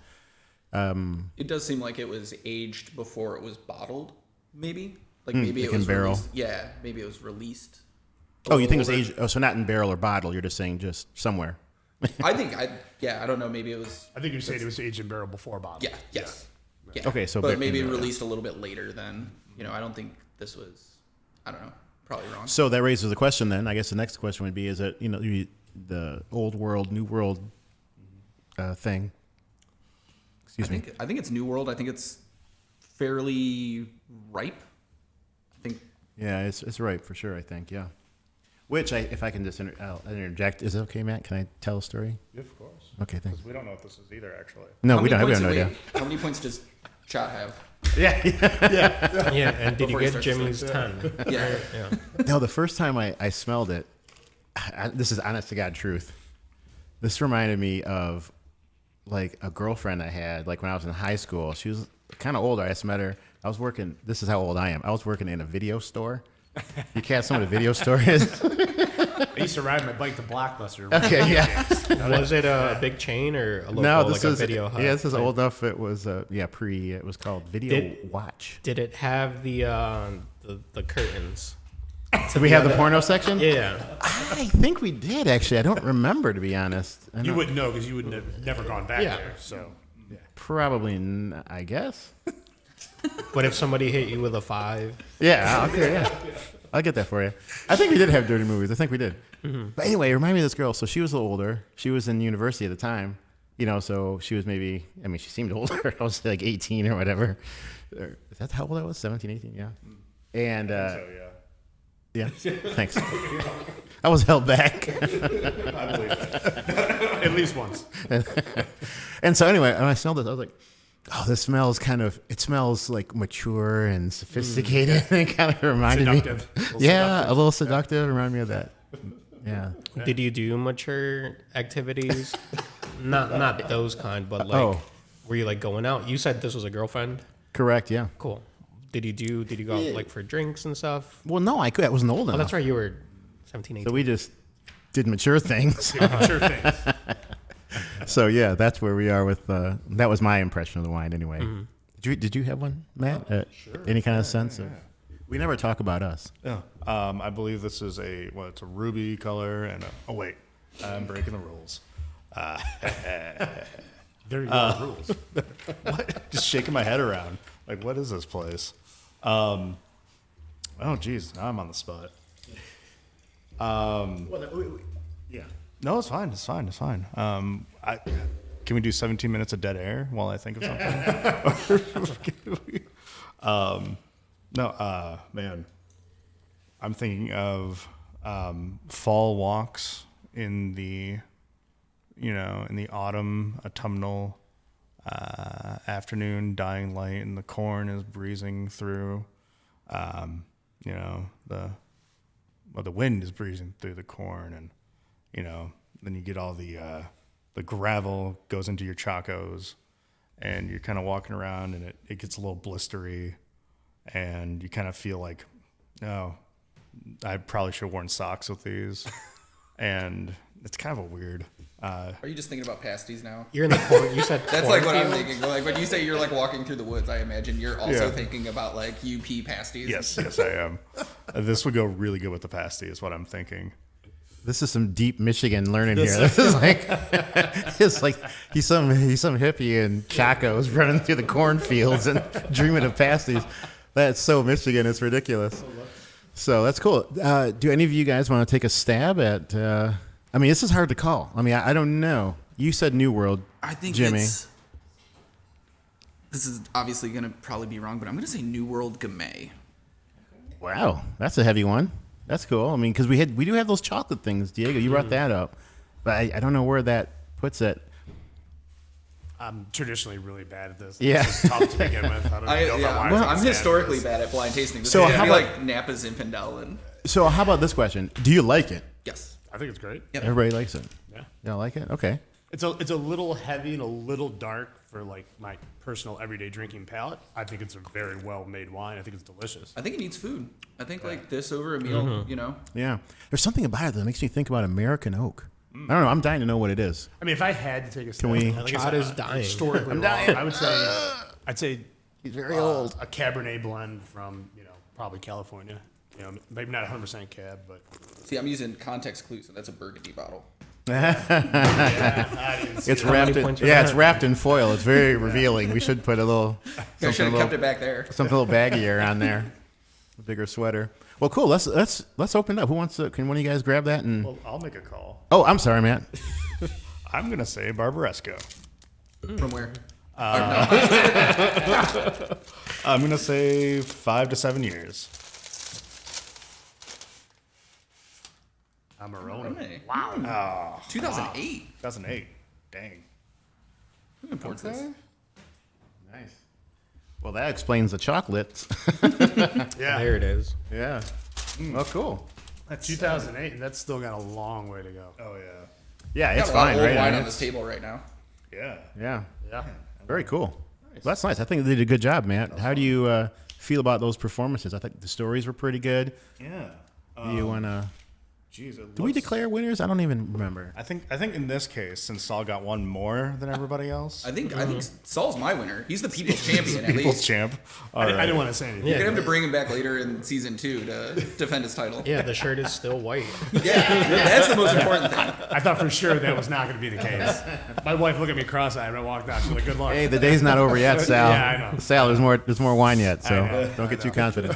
It does seem like it was aged before it was bottled, maybe. Like maybe like it was in barrel. released. Yeah, maybe it was released. Oh, you think it was aged? Oh, so not in barrel or bottle. You're just saying just somewhere. I think I don't know. Maybe it was. I think you said it was aged in barrel before bottle. Yeah. Yes. Yeah. Okay, so but maybe released a little bit later than I don't think this was. I don't know. Probably wrong. So that raises the question. Then I guess the next question would be: is it the old world, new world thing? Excuse me. I think it's New World. I think it's fairly ripe. I think. Yeah, it's ripe for sure. I think yeah. Which if I can just I'll interject. Is it okay, Matt? Can I tell a story? Yeah, of course. Okay, thanks. Because we don't know what this is either, actually. No, How we many don't. We points have no did idea. How many points does Chad have? Yeah. Yeah, and did you Before he get starts Jimmy's to 10? Yeah. Yeah. No, the first time I smelled it, this is honest to God truth. This reminded me of like a girlfriend I had like when I was in high school. She was kind of older. I just met her. I was working. This is how old I am. I was working in a video store. You can't know what a video store is? I used to ride my bike to Blockbuster. Okay, yeah. Was it a big chain or a local, No, this like is a video hut? yeah. This is old enough. It was pre. It was called Video Did- Watch. Did it have the curtains? Did we have the porno section? Yeah. I think we did actually. I don't remember to be honest. You wouldn't know because you wouldn't have never gone back Yeah. there. So Probably, I guess. What if somebody hit you with a 5? Yeah, okay, yeah. I'll get that for you. I think we did have dirty movies. I think we did. But anyway, it reminded me of this girl. So she was a little older. She was in university at the time. So she was maybe, she seemed older. I was like 18 or whatever. Is that how old I was? 17, 18? Yeah. And, So, yeah. yeah. Thanks. I was held back. I believe that. at least once. And so anyway, when I smelled this, I was like, oh, this smells it smells like mature and sophisticated. It kind of reminded Seductive. me. Yeah, a little seductive. Reminded me of that. Yeah. Did you do mature activities? not those kind, but like, were you like going out? You said this was a girlfriend. Correct. Yeah. Cool. Did you go out like for drinks and stuff? Well, no, I wasn't old enough. Oh, that's right. You were 17, 18. So we just did mature things. Sure things. So yeah, that's where we are with. That was my impression of the wine, anyway. Did you have one, Matt? Sure. Any kind of sense of? We never talk about us. Yeah. I believe this is it's a ruby color and oh wait, I'm breaking the rules. There you go. Rules. What? Just shaking my head around. Like, what is this place? Oh, geez. Now I'm on the spot. Yeah. No, it's fine. It's fine. It's fine. Can we do 17 minutes of dead air while I think of something? Man. I'm thinking of fall walks in the autumn, autumnal afternoon, dying light, and the corn is breezing through. The wind is breezing through the corn, and then you get all the gravel goes into your chacos, and you're kind of walking around, and it gets a little blistery, and you kind of feel like, oh, I probably should have worn socks with these, and it's kind of a weird. Are you just thinking about pasties now? You're in the corn. You said That's like what I'm cornfield? thinking. Like when you say you're like walking through the woods, I imagine you're also thinking about like UP pasties. Yes, I am. This would go really good with the pasty, is what I'm thinking. This is some deep Michigan learning here. This is like, it's like he's some hippie in Chacos running through the cornfields and dreaming of pasties. That's so Michigan. It's ridiculous. So that's cool. Do any of you guys want to take a stab at? This is hard to call. I don't know. You said New World. I think Jimmy. this is obviously going to probably be wrong, but I'm going to say New World Gamay. Wow, that's a heavy one. That's cool. Because we do have those chocolate things, Diego. You brought that up, but I don't know where that puts it. I'm traditionally really bad at this. Yeah. It's tough to begin with. I don't know if I want to I'm stand historically this. bad at blind tasting. This So is how gonna be about- like Napa's Infidel and So how about this question? Do you like it? yes. I think it's great. Yep. Everybody likes it. Yeah. Y'all like it? Okay. It's a little heavy and a little dark for like my personal everyday drinking palate. I think it's a very well made wine. I think it's delicious. I think it needs food. I think like this over a meal, Yeah. There's something about it that makes me think about American oak. I don't know. I'm dying to know what it is. I mean, if I had to take a step, we- like I Chad said, is dying. Historically, wrong, dying. I would say, He's very old. a Cabernet blend from probably California. Maybe not 100% Cab, but See, I'm using context clues, so that's a Burgundy bottle. It's wrapped in, points for yeah, that? it's wrapped in foil. It's very revealing. We should put a little I should something a have little, kept it back there. something a little baggier on there. A bigger sweater. Well, cool. Let's open it up. Who wants to? Can one of you guys grab that? And Well, I'll make a call. oh, I'm sorry, Matt. I'm gonna say Barbaresco. From where? I'm gonna say 5 to 7 years. Amarone. Wow. 2008. 2008. Dang. Who imports this? Nice. Well, that explains the chocolates. Yeah. There it is. Yeah. Well, cool. That's 2008, and that's still got a long way to go. Oh yeah. Yeah, it's Got a lot fine, of old right? wine I on mean, this table right now. Yeah. yeah. Yeah. Very cool. Well, that's nice. I think they did a good job, Matt. How do you feel about those performances? I think the stories were pretty good. Yeah. Do you want to? Geez, Do we declare winners? I don't even remember. I think in this case, since Saul got one more than everybody else, I think Saul's my winner. He's the people's champion at people's least. champ. I didn't want to say anything. You're gonna have to bring him back later in season 2 to defend his title. Yeah, the shirt is still white. Yeah, that's the most important thing. I thought for sure that was not going to be the case. My wife looked at me cross-eyed when I walked out. She's like, good luck. Hey, the day's not over yet, Sal. Yeah, I know. Sal, there's more wine yet, so I know, don't get too confident.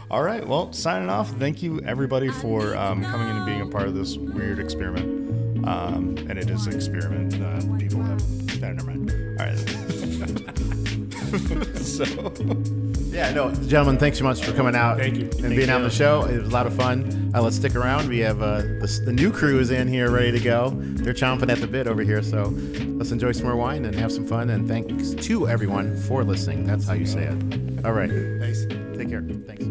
All right. Well, signing off. Thank you, everybody, for coming in and being a part of this weird experiment. And it is an experiment. People have. Never mind. All right. So. Yeah, no, gentlemen, thanks so much for coming out Thank you. and Thank being on you. the show. It was a lot of fun. Let's stick around. We have the new crew is in here ready to go. They're chomping at the bit over here, so let's enjoy some more wine and have some fun. And thanks to everyone for listening. That's how you say it. All right. Thanks. Take care. Thanks.